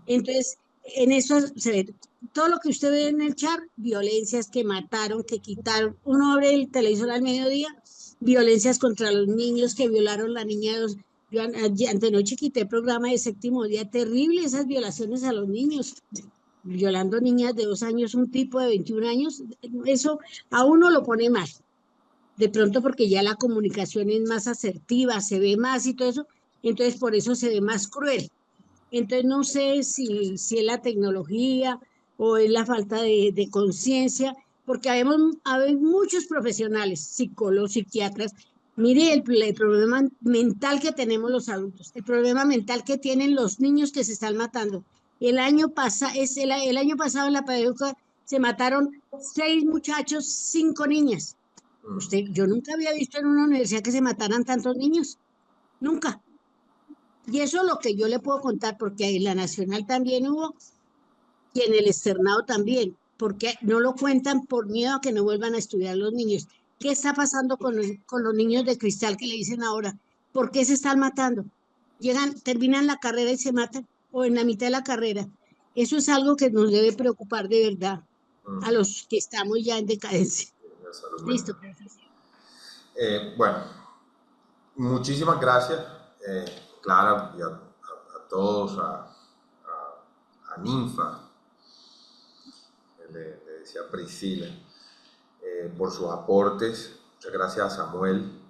Entonces, en eso se ve todo lo que usted ve en el chat, violencias que mataron, que quitaron. Uno abre el televisor al mediodía, violencias contra los niños, que violaron a la niña de dos. Yo antenoche quité el programa de Séptimo Día, terrible esas violaciones a los niños, violando niñas de 2 años, un tipo de 21 años, eso a uno lo pone mal. De pronto porque ya la comunicación es más asertiva, se ve más y todo eso, entonces por eso se ve más cruel. Entonces no sé si es la tecnología o es la falta de conciencia, porque hay muchos profesionales, psicólogos, psiquiatras. Mire el problema mental que tenemos los adultos, el problema mental que tienen los niños que se están matando. El año pasado en la Padejuca se mataron 6 muchachos, 5 niñas. Yo nunca había visto en una universidad que se mataran tantos niños, nunca. Y eso es lo que yo le puedo contar, porque en la Nacional también hubo y en el externado también, porque no lo cuentan por miedo a que no vuelvan a estudiar los niños. ¿Qué está pasando con los niños de cristal que le dicen ahora? ¿Por qué se están matando? Terminan la carrera y se matan, o en la mitad de la carrera. Eso es algo que nos debe preocupar de verdad a los que estamos ya en decadencia. Listo, profesor. Bueno, muchísimas gracias, Clara, y a todos, a Ninfa, le decía Priscila, por sus aportes. Muchas gracias a Samuel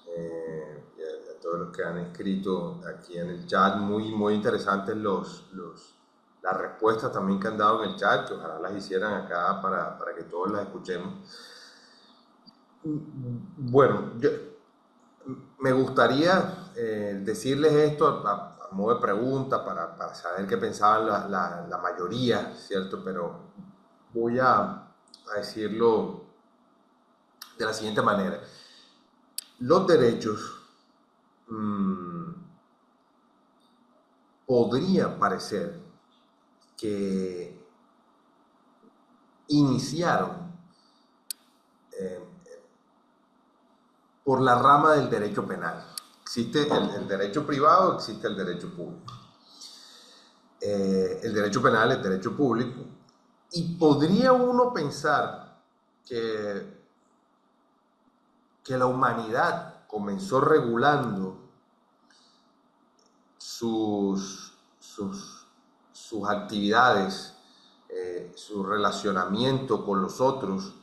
y a todos los que han escrito aquí en el chat. Muy interesantes las respuestas también que han dado en el chat, que ojalá las hicieran acá para que todos las escuchemos. Bueno, me gustaría decirles esto a modo de pregunta para saber qué pensaban la mayoría, ¿cierto? Pero voy a decirlo de la siguiente manera. Los derechos podría parecer que iniciaron por la rama del derecho penal. Existe el derecho privado, existe el derecho público. El derecho penal es derecho público. Y podría uno pensar que la humanidad comenzó regulando sus actividades, su relacionamiento con los otros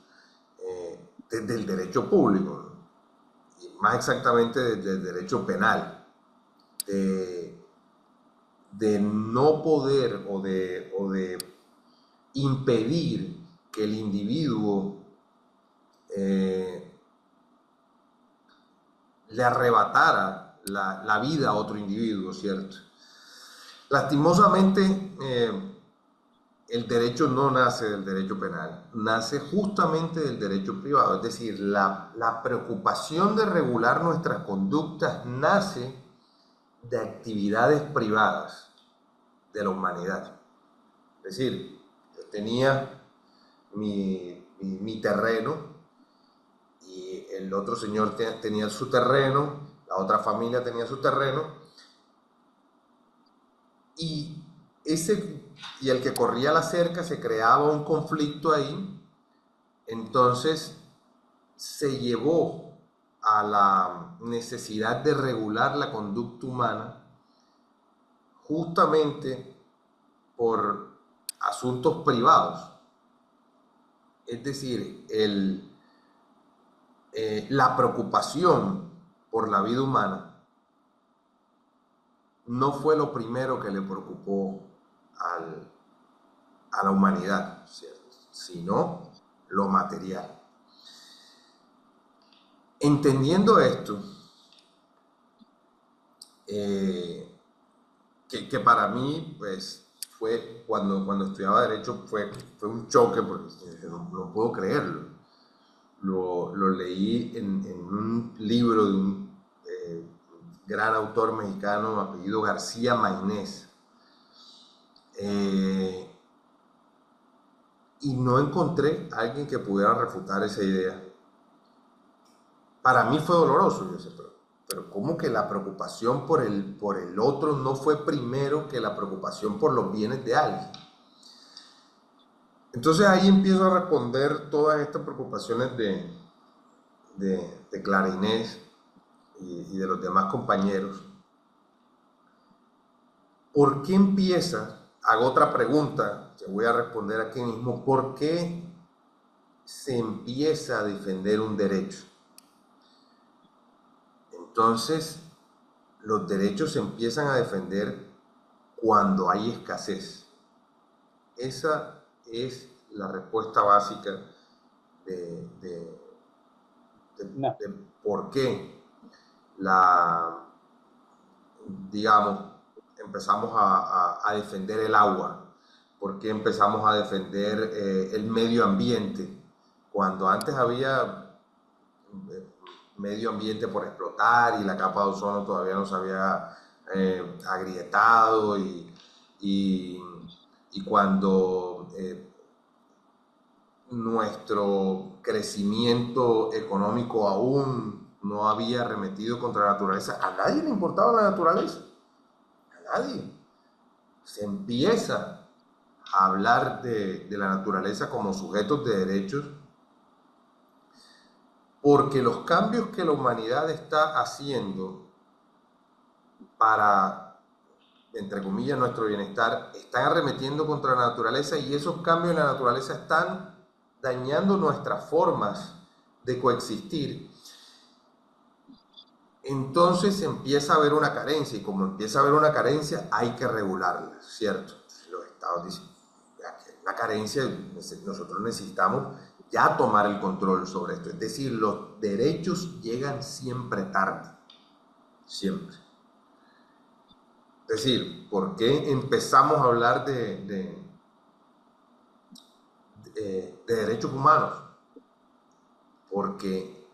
desde el derecho público. y más exactamente del derecho penal, de no poder o de impedir que el individuo le arrebatara la vida a otro individuo, ¿cierto? Lastimosamente, el derecho no nace del derecho penal, nace justamente del derecho privado. Es decir, la preocupación de regular nuestras conductas nace de actividades privadas de la humanidad. Es decir, yo tenía mi terreno y el otro señor tenía su terreno, la otra familia tenía su terreno, y el que corría la cerca, se creaba un conflicto ahí. Entonces se llevó a la necesidad de regular la conducta humana justamente por asuntos privados. Es decir, la preocupación por la vida humana no fue lo primero que le preocupó a la humanidad, ¿cierto? Sino lo material. Entendiendo esto, que para mí, pues, fue cuando estudiaba Derecho, fue un choque, porque no puedo creerlo. Lo leí en un libro de un gran autor mexicano apellido García Mainés. Y no encontré a alguien que pudiera refutar esa idea. Para mí fue doloroso, yo sé, pero ¿cómo que la preocupación por el otro no fue primero que la preocupación por los bienes de alguien? Entonces ahí empiezo a responder todas estas preocupaciones de Clara Inés y de los demás compañeros. ¿Por qué empieza? Hago otra pregunta que voy a responder aquí mismo. ¿Por qué se empieza a defender un derecho? Entonces, los derechos se empiezan a defender cuando hay escasez. Esa es la respuesta básica de por qué empezamos a defender el agua, por qué empezamos a defender el medio ambiente, cuando antes había medio ambiente por explotar y la capa de ozono todavía no se había agrietado y cuando nuestro crecimiento económico aún no había arremetido contra la naturaleza. A nadie le importaba la naturaleza, a nadie. Se empieza a hablar de la naturaleza como sujetos de derechos porque los cambios que la humanidad está haciendo para, entre comillas, nuestro bienestar, están arremetiendo contra la naturaleza, y esos cambios en la naturaleza están dañando nuestras formas de coexistir. Entonces empieza a haber una carencia, y como empieza a haber una carencia, hay que regularla, ¿cierto? Los estados dicen, ya que hay una carencia, nosotros necesitamos ya tomar el control sobre esto. Es decir, los derechos llegan siempre tarde, siempre. Es decir, ¿por qué empezamos a hablar de derechos humanos? Porque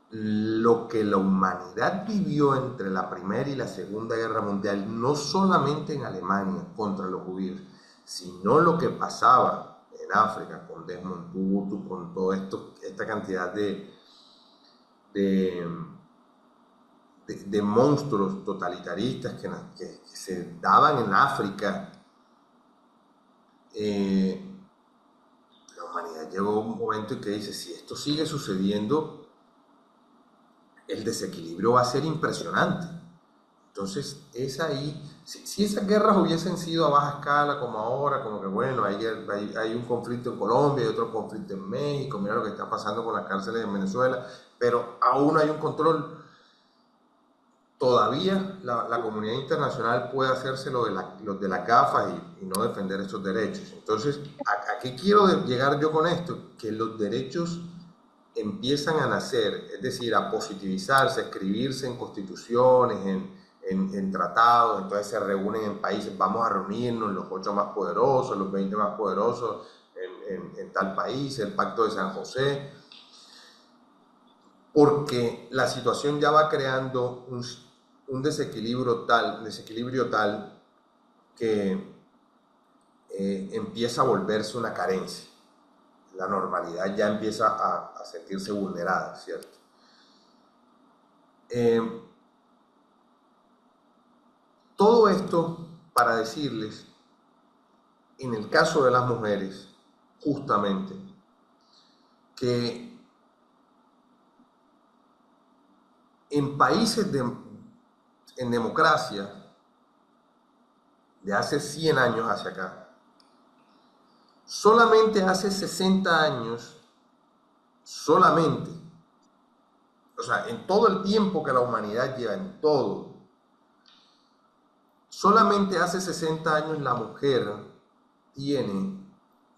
lo que la humanidad vivió entre la Primera y la Segunda Guerra Mundial, no solamente en Alemania contra los judíos, sino lo que pasaba en África con Desmond Tutu, con toda esta cantidad de monstruos totalitaristas que se daban en África, la humanidad llegó a un momento en que dice, si esto sigue sucediendo, el desequilibrio va a ser impresionante. Entonces, es ahí, si esas guerras hubiesen sido a baja escala como ahora, como que bueno, hay un conflicto en Colombia, hay otro conflicto en México, mira lo que está pasando con las cárceles en Venezuela, pero aún hay un control, todavía la comunidad internacional puede hacerse lo de las gafas y no defender estos derechos. Entonces, ¿a qué quiero llegar yo con esto? Que los derechos empiezan a nacer, es decir, a positivizarse, a escribirse en constituciones, en tratados, entonces se reúnen en países, vamos a reunirnos los 8 más poderosos, los 20 más poderosos en tal país, el Pacto de San José, porque la situación ya va creando un desequilibrio tal que empieza a volverse una carencia. La normalidad ya empieza a sentirse vulnerada, ¿cierto? Todo esto para decirles, en el caso de las mujeres, justamente, que en países en democracia, de hace 100 años hacia acá, solamente hace 60 años, solamente, o sea, en todo el tiempo que la humanidad lleva, en todo, solamente hace 60 años la mujer tiene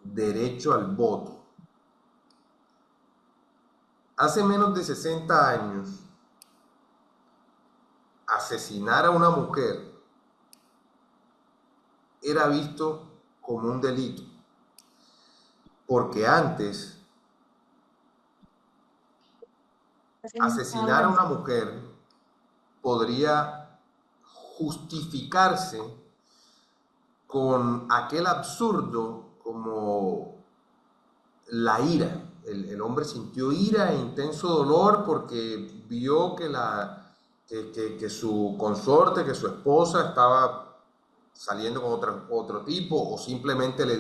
derecho al voto. Hace menos de 60 años, asesinar a una mujer era visto como un delito, porque antes asesinar a una mujer podría justificarse con aquel absurdo como la ira. El hombre sintió ira e intenso dolor porque vio que su consorte, que su esposa estaba saliendo con otro tipo, o simplemente le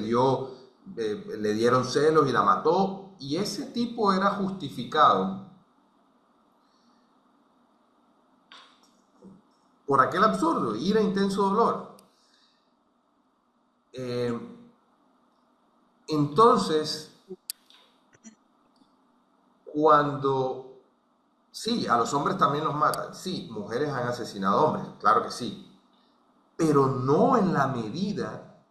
dieron celos y la mató, y ese tipo era justificado por aquel absurdo, ira, intenso dolor. Entonces, cuando, sí, a los hombres también los matan, sí, mujeres han asesinado hombres, claro que sí, pero no en la medida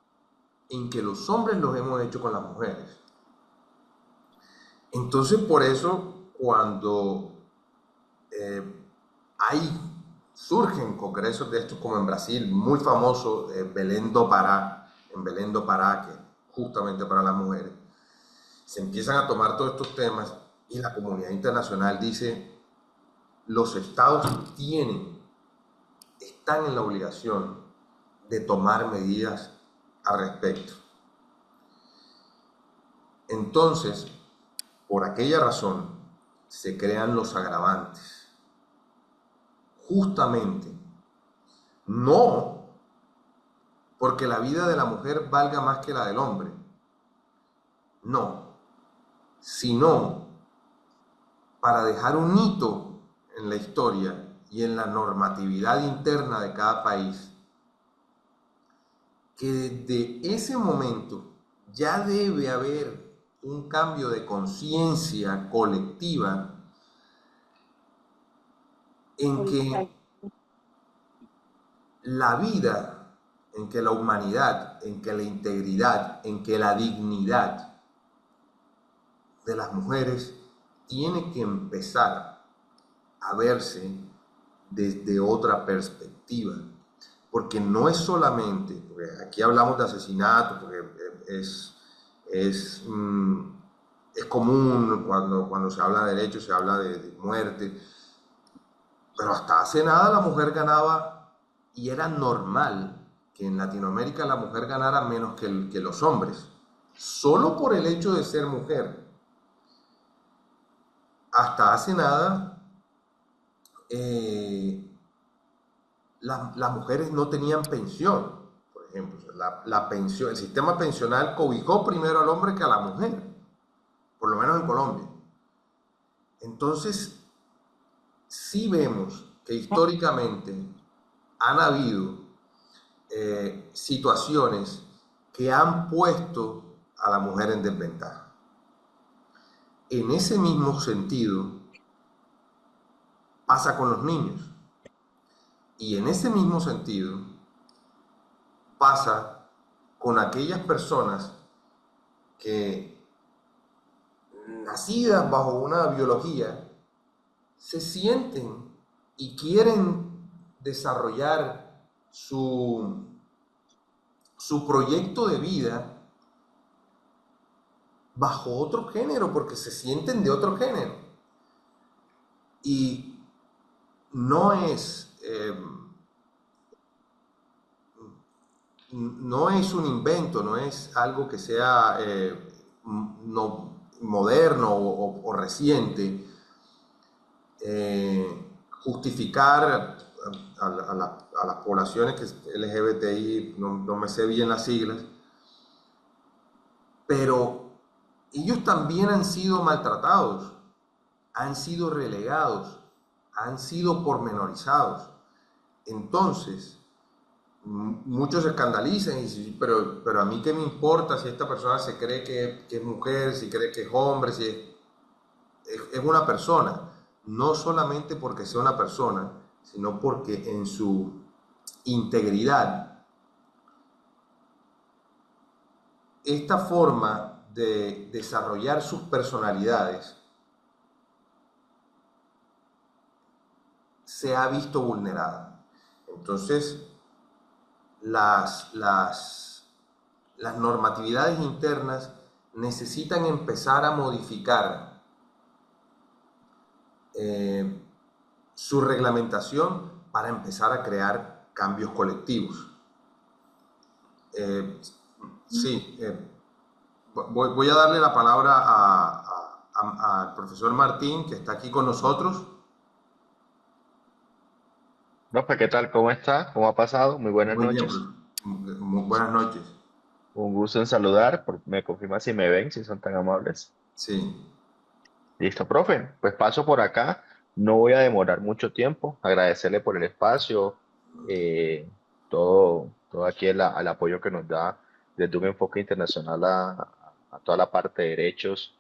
en que los hombres los hemos hecho con las mujeres. Entonces, por eso, cuando surgen congresos de estos, como en Brasil, muy famoso, Belém do Pará, en Belém do Pará, que justamente para las mujeres, se empiezan a tomar todos estos temas y la comunidad internacional dice, los estados están en la obligación de tomar medidas al respecto. Entonces, por aquella razón, se crean los agravantes. Justamente, no porque la vida de la mujer valga más que la del hombre, no, sino para dejar un hito en la historia y en la normatividad interna de cada país, que desde ese momento ya debe haber un cambio de conciencia colectiva en que la vida, en que la humanidad, en que la integridad, en que la dignidad de las mujeres tiene que empezar a verse desde otra perspectiva. Porque no es solamente, porque aquí hablamos de asesinato, porque es común cuando se habla de derechos, se habla de muerte, pero hasta hace nada la mujer ganaba, y era normal que en Latinoamérica la mujer ganara menos que los hombres, solo por el hecho de ser mujer. Hasta hace nada, las mujeres no tenían pensión, por ejemplo. La pensión, el sistema pensional cobijó primero al hombre que a la mujer, por lo menos en Colombia. Entonces, sí vemos que históricamente han habido situaciones que han puesto a la mujer en desventaja. En ese mismo sentido pasa con los niños. Y en ese mismo sentido pasa con aquellas personas que, nacidas bajo una biología, se sienten y quieren desarrollar su proyecto de vida bajo otro género, porque se sienten de otro género. Y no es un invento, no es algo que sea moderno o reciente. Justificar a las poblaciones que LGBTI, no me sé bien las siglas, pero ellos también han sido maltratados, han sido relegados, han sido pormenorizados. Entonces, muchos se escandalizan y dicen, pero a mí qué me importa si esta persona se cree que es mujer, si cree que es hombre, si es una persona. No solamente porque sea una persona, sino porque en su integridad, esta forma de desarrollar sus personalidades se ha visto vulnerada. Entonces, las normatividades internas necesitan empezar a modificar su reglamentación para empezar a crear cambios colectivos. Voy a darle la palabra al profesor Martín, que está aquí con nosotros. Profe, ¿qué tal? ¿Cómo está? ¿Cómo ha pasado? Muy buenas Muy bien, noches. muy buenas noches. Un gusto en saludar. Me confirma si me ven, si son tan amables. Sí. Listo, profe. Pues paso por acá. No voy a demorar mucho tiempo. Agradecerle por el espacio, todo aquí al apoyo que nos da desde un enfoque internacional a toda la parte de derechos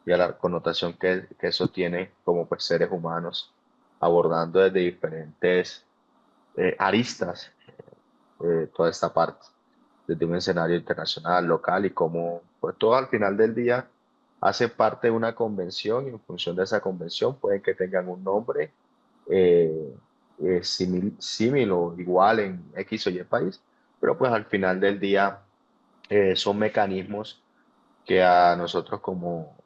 y a la connotación que eso tiene como pues, seres humanos, abordando desde diferentes aristas toda esta parte, desde un escenario internacional, local y como pues todo al final del día hace parte de una convención y en función de esa convención pueden que tengan un nombre símil o igual en X o Y país, pero pues al final del día son mecanismos que a nosotros como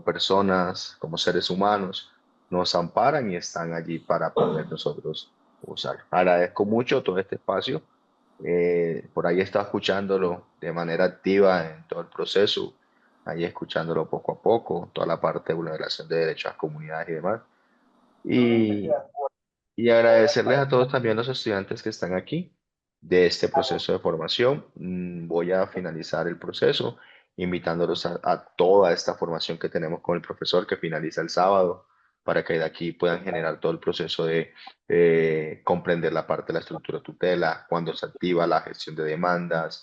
personas, como seres humanos, nos amparan y están allí para poder nosotros usar. Agradezco mucho todo este espacio. Por ahí he estado escuchándolo de manera activa en todo el proceso, ahí escuchándolo poco a poco, toda la parte de vulneración de derechos a las comunidades y demás. Y agradecerles a todos también los estudiantes que están aquí de este proceso de formación. Voy a finalizar el proceso invitándolos a toda esta formación que tenemos con el profesor que finaliza el sábado para que de aquí puedan generar todo el proceso de comprender la parte de la estructura de tutela, cuando se activa la gestión de demandas,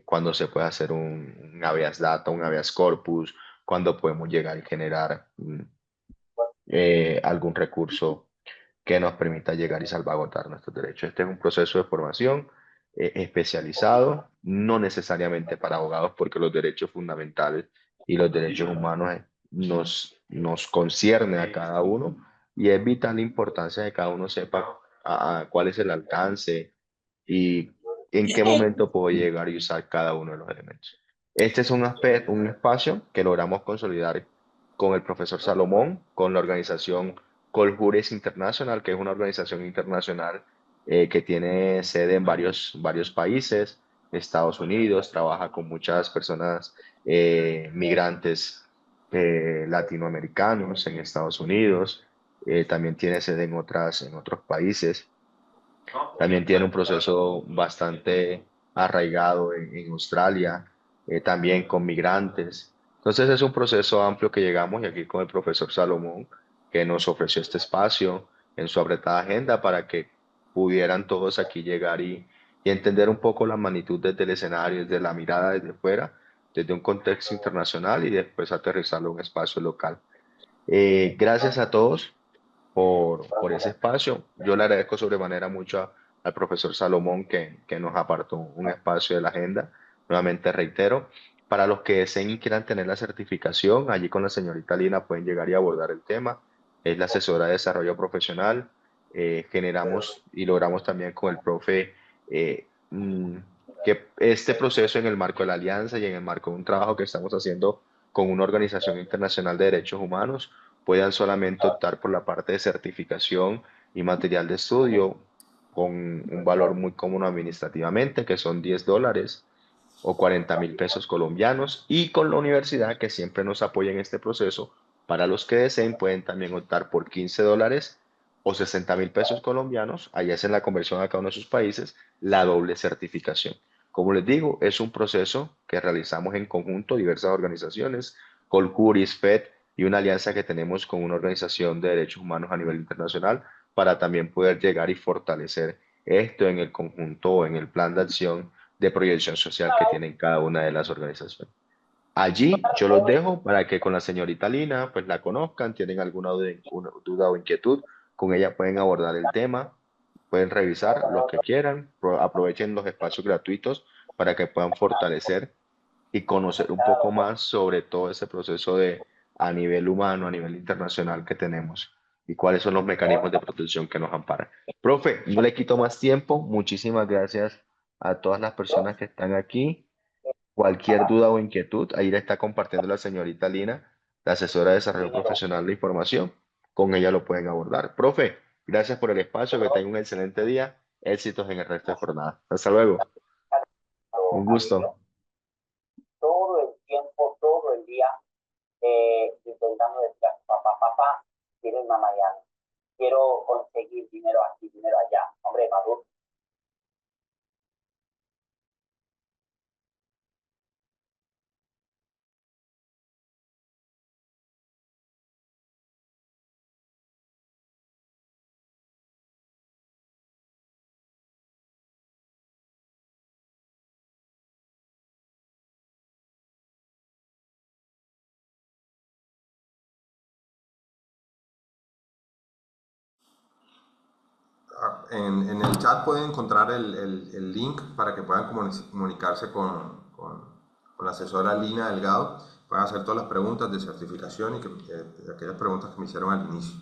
cuando se puede hacer un habeas data, un habeas corpus, cuando podemos llegar y generar algún recurso que nos permita llegar y salvaguardar nuestros derechos. Este es un proceso de formación especializado, no necesariamente para abogados, porque los derechos fundamentales y los derechos humanos nos concierne a cada uno y es vital la importancia de que cada uno sepa cuál es el alcance y en qué momento puedo llegar y usar cada uno de los elementos. Este es un espacio que logramos consolidar con el profesor Salomón, con la organización Colhures International, que es una organización internacional que tiene sede en varios países, Estados Unidos, trabaja con muchas personas migrantes latinoamericanos en Estados Unidos, también tiene sede en otros países, también tiene un proceso bastante arraigado en Australia, también con migrantes. Entonces es un proceso amplio que llegamos y aquí con el profesor Salomón, que nos ofreció este espacio en su apretada agenda para que pudieran todos aquí llegar y entender un poco la magnitud desde el escenario, desde la mirada desde fuera, desde un contexto internacional y después aterrizarlo en un espacio local. Gracias a todos por ese espacio. Yo le agradezco sobremanera mucho al profesor Salomón que nos apartó un espacio de la agenda. Nuevamente reitero, para los que deseen y quieran tener la certificación, allí con la señorita Lina pueden llegar y abordar el tema. Es la asesora de desarrollo profesional. Generamos y logramos también con el profe que este proceso en el marco de la alianza y en el marco de un trabajo que estamos haciendo con una organización internacional de derechos humanos, puedan solamente optar por la parte de certificación y material de estudio con un valor muy cómodo administrativamente, que son $10 o 40.000 pesos colombianos, y con la universidad que siempre nos apoya en este proceso. Para los que deseen pueden también optar por $15 o 60.000 pesos colombianos, allá hacen la conversión a cada uno de sus países, la doble certificación. Como les digo, es un proceso que realizamos en conjunto diversas organizaciones, Colcuris, FED, y una alianza que tenemos con una organización de derechos humanos a nivel internacional para también poder llegar y fortalecer esto en el conjunto o en el plan de acción de proyección social que tienen cada una de las organizaciones. Allí yo los dejo para que con la señorita Lina pues la conozcan, tienen alguna duda o inquietud, con ella pueden abordar el tema, pueden revisar lo que quieran, aprovechen los espacios gratuitos para que puedan fortalecer y conocer un poco más sobre todo ese proceso a nivel humano, a nivel internacional que tenemos y cuáles son los mecanismos de protección que nos amparan. Profe, no le quito más tiempo. Muchísimas gracias a todas las personas que están aquí. Cualquier duda o inquietud, ahí le está compartiendo la señorita Lina, la asesora de desarrollo profesional de información. Con ella lo pueden abordar. Profe, gracias por el espacio, que tenga un excelente día. Éxitos en el resto de jornada. Hasta luego. Un gusto. Todo el tiempo, todo el día, intentando decir, papá, quiero irme a Miami, quiero conseguir dinero aquí, dinero allá. Hombre, maduro. En el chat pueden encontrar el link para que puedan comunicarse con la asesora Lina Delgado. Pueden hacer todas las preguntas de certificación y aquellas preguntas que me hicieron al inicio.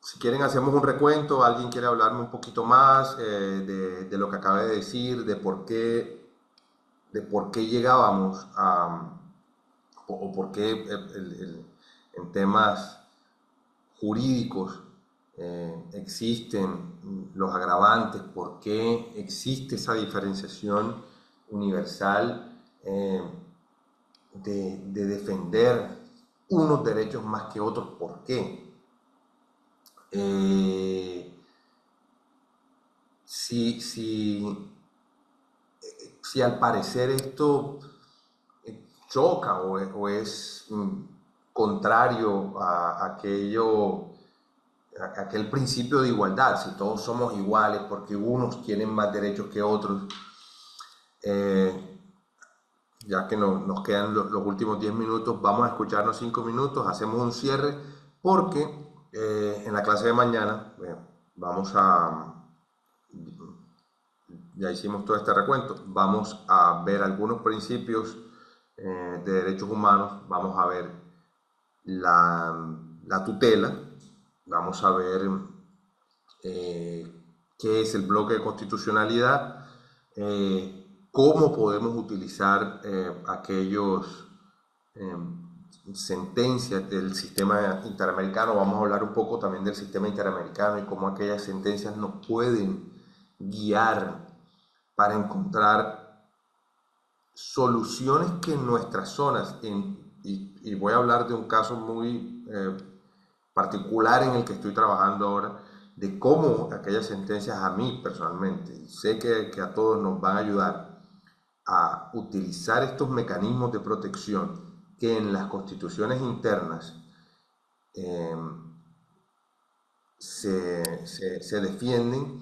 Si quieren hacemos un recuento, alguien quiere hablarme un poquito más de lo que acabé de decir, de por qué llegábamos o por qué en temas jurídicos existen los agravantes, por qué existe esa diferenciación universal de defender unos derechos más que otros, ¿por qué? Si al parecer esto choca o es contrario a aquel principio de igualdad, si todos somos iguales porque unos tienen más derechos que otros, ya que nos quedan los últimos 10 minutos, vamos a escucharnos 5 minutos, hacemos un cierre porque en la clase de mañana ya hicimos todo este recuento, vamos a ver algunos principios de derechos humanos, vamos a ver la tutela, vamos a ver qué es el bloque de constitucionalidad, cómo podemos utilizar aquellos sentencias del sistema interamericano. Vamos a hablar un poco también del sistema interamericano y cómo aquellas sentencias nos pueden guiar para encontrar soluciones que en nuestras zonas, y voy a hablar de un caso muy particular en el que estoy trabajando ahora, de cómo aquellas sentencias a mí personalmente, sé que a todos nos van a ayudar a utilizar estos mecanismos de protección que en las constituciones internas se defienden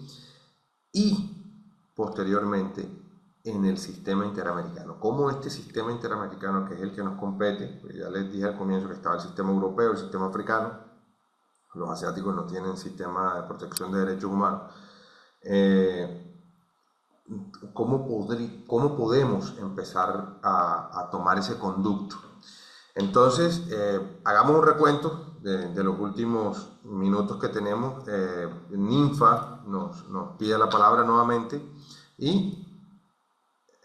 y posteriormente en el sistema interamericano. Como este sistema interamericano, que es el que nos compete, pues ya les dije al comienzo que estaba el sistema europeo, el sistema africano, los asiáticos no tienen sistema de protección de derechos humanos. ¿Cómo podemos empezar a tomar ese conducto? Entonces, hagamos un recuento de los últimos minutos que tenemos. Ninfa nos pide la palabra nuevamente y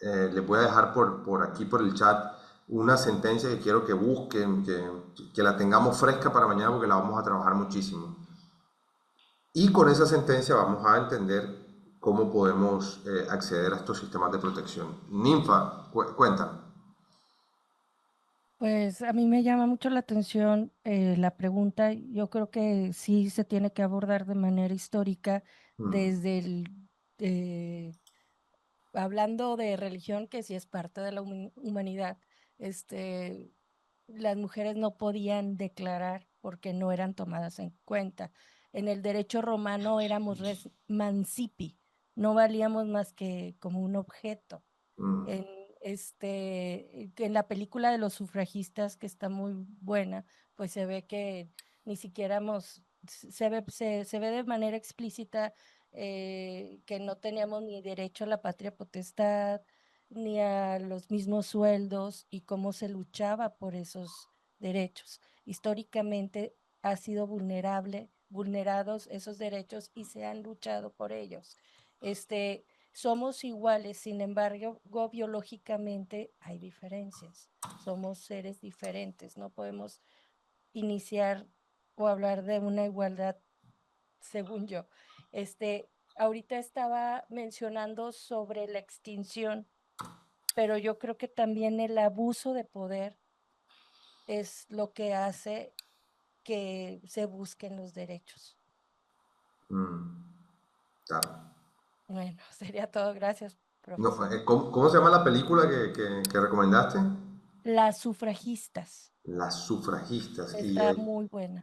les voy a dejar por aquí, por el chat, una sentencia que quiero que busquen, que la tengamos fresca para mañana porque la vamos a trabajar muchísimo. Y con esa sentencia vamos a entender cómo podemos acceder a estos sistemas de protección. Ninfa, cuéntame. Pues a mí me llama mucho la atención la pregunta. Yo creo que sí se tiene que abordar de manera histórica desde hablando de religión, que sí es parte de la humanidad. Las mujeres no podían declarar porque no eran tomadas en cuenta. En el derecho romano éramos res mancipi, no valíamos más que como un objeto. En la película de los sufragistas, que está muy buena, pues se ve que ni siquiera se ve de manera explícita que no teníamos ni derecho a la patria potestad, ni a los mismos sueldos y cómo se luchaba por esos derechos. Históricamente ha sido vulnerados esos derechos y se han luchado por ellos. Somos iguales, sin embargo, biológicamente hay diferencias. Somos seres diferentes, no podemos iniciar o hablar de una igualdad, según yo. Ahorita estaba mencionando sobre la extinción, pero yo creo que también el abuso de poder es lo que hace que se busquen los derechos. Claro. Bueno, sería todo. Gracias, No, profesor. ¿cómo se llama la película que recomendaste? Las sufragistas. Las sufragistas. Está muy buena.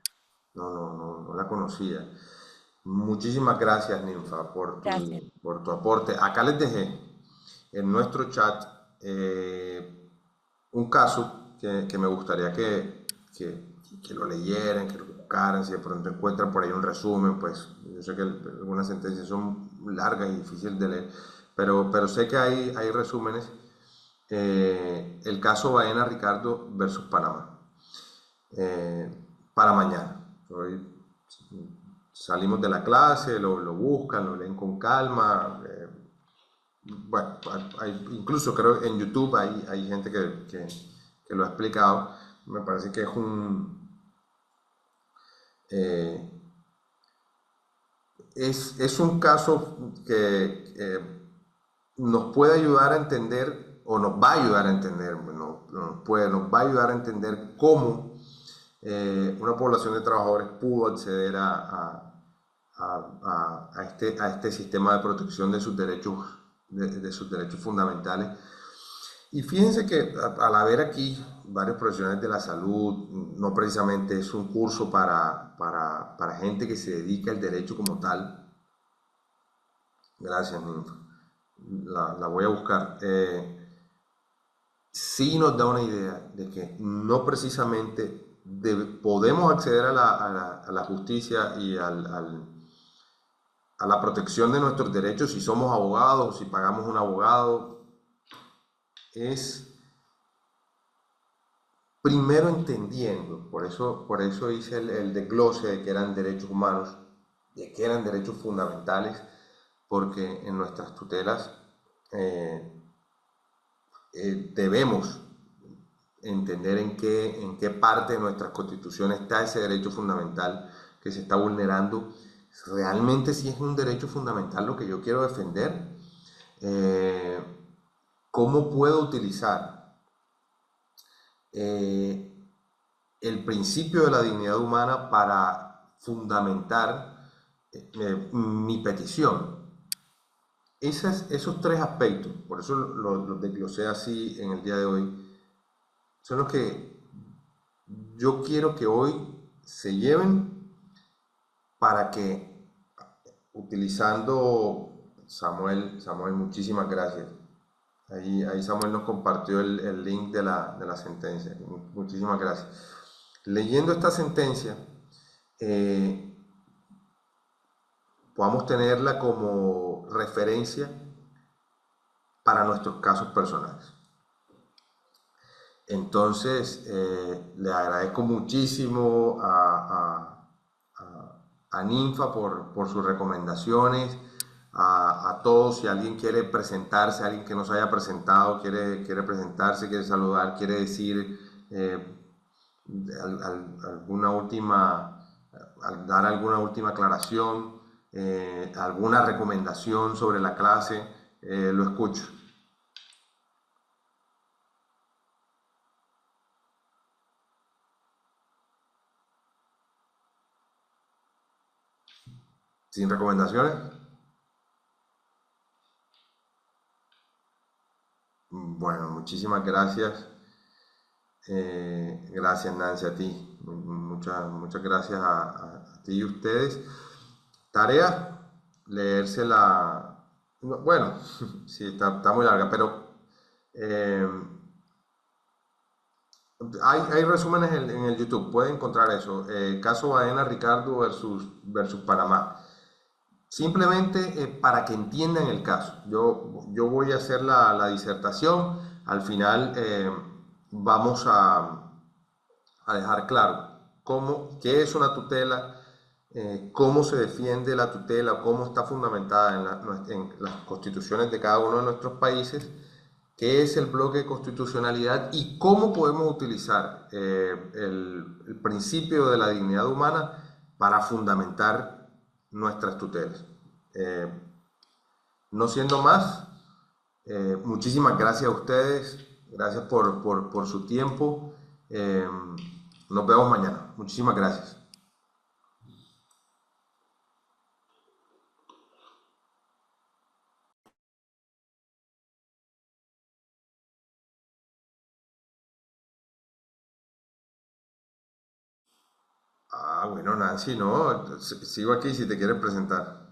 No la conocía. Muchísimas gracias, Ninfa, por tu aporte. Acá les dejé en nuestro chat un caso que me gustaría que lo leyeran, que lo buscaran, si de pronto encuentran por ahí un resumen, pues yo sé que algunas sentencias son largas y difíciles de leer, pero sé que hay resúmenes. El caso Baena Ricardo versus Panamá. Para mañana. Hoy salimos de la clase, lo buscan, lo leen con calma. Bueno, incluso creo que en YouTube hay gente que lo ha explicado. Me parece que es un caso que nos puede ayudar a entender, o nos va a ayudar a entender, nos va a ayudar a entender cómo una población de trabajadores pudo acceder a este sistema de protección de sus derechos, de sus derechos fundamentales. Y fíjense que al haber aquí varios profesionales de la salud, no precisamente es un curso para gente que se dedica al derecho como tal. Gracias, Ninfa. La voy a buscar. Sí nos da una idea de que no precisamente podemos acceder a la justicia y a la protección de nuestros derechos si somos abogados, si pagamos un abogado. Es primero entendiendo, por eso hice el desglose de que eran derechos humanos, de que eran derechos fundamentales, porque en nuestras tutelas debemos entender en qué parte de nuestras constituciones está ese derecho fundamental que se está vulnerando. ¿Realmente sí es un derecho fundamental lo que yo quiero defender? ¿Cómo puedo utilizar el principio de la dignidad humana para fundamentar mi petición? Esos tres aspectos, por eso los desglosé así en el día de hoy, son los que yo quiero que hoy se lleven para que, utilizando Samuel, muchísimas gracias. Ahí Samuel nos compartió el link de la sentencia. Muchísimas gracias. Leyendo esta sentencia, podamos tenerla como referencia para nuestros casos personales. Entonces, le agradezco muchísimo a Ninfa por sus recomendaciones, a todos. Si alguien quiere presentarse, alguien que no se haya presentado, quiere presentarse, quiere saludar, quiere decir dar alguna última aclaración, alguna recomendación sobre la clase, lo escucho. ¿Sin recomendaciones? Bueno, muchísimas gracias. Gracias, Nancy, a ti. Muchas gracias a ti y a ustedes. Tarea, leérsela. Bueno, sí, está muy larga, pero hay resúmenes en el YouTube, pueden encontrar eso. Caso Baena Ricardo versus Panamá. Simplemente para que entiendan el caso. Yo voy a hacer la disertación. Al final vamos a dejar claro qué es una tutela, cómo se defiende la tutela, cómo está fundamentada en las constituciones de cada uno de nuestros países, qué es el bloque de constitucionalidad y cómo podemos utilizar el principio de la dignidad humana para fundamentar nuestras tutelas. No siendo más, muchísimas gracias a ustedes, gracias por su tiempo. Nos vemos mañana. Muchísimas gracias. Bueno, Nancy, no, sigo aquí si te quieres presentar.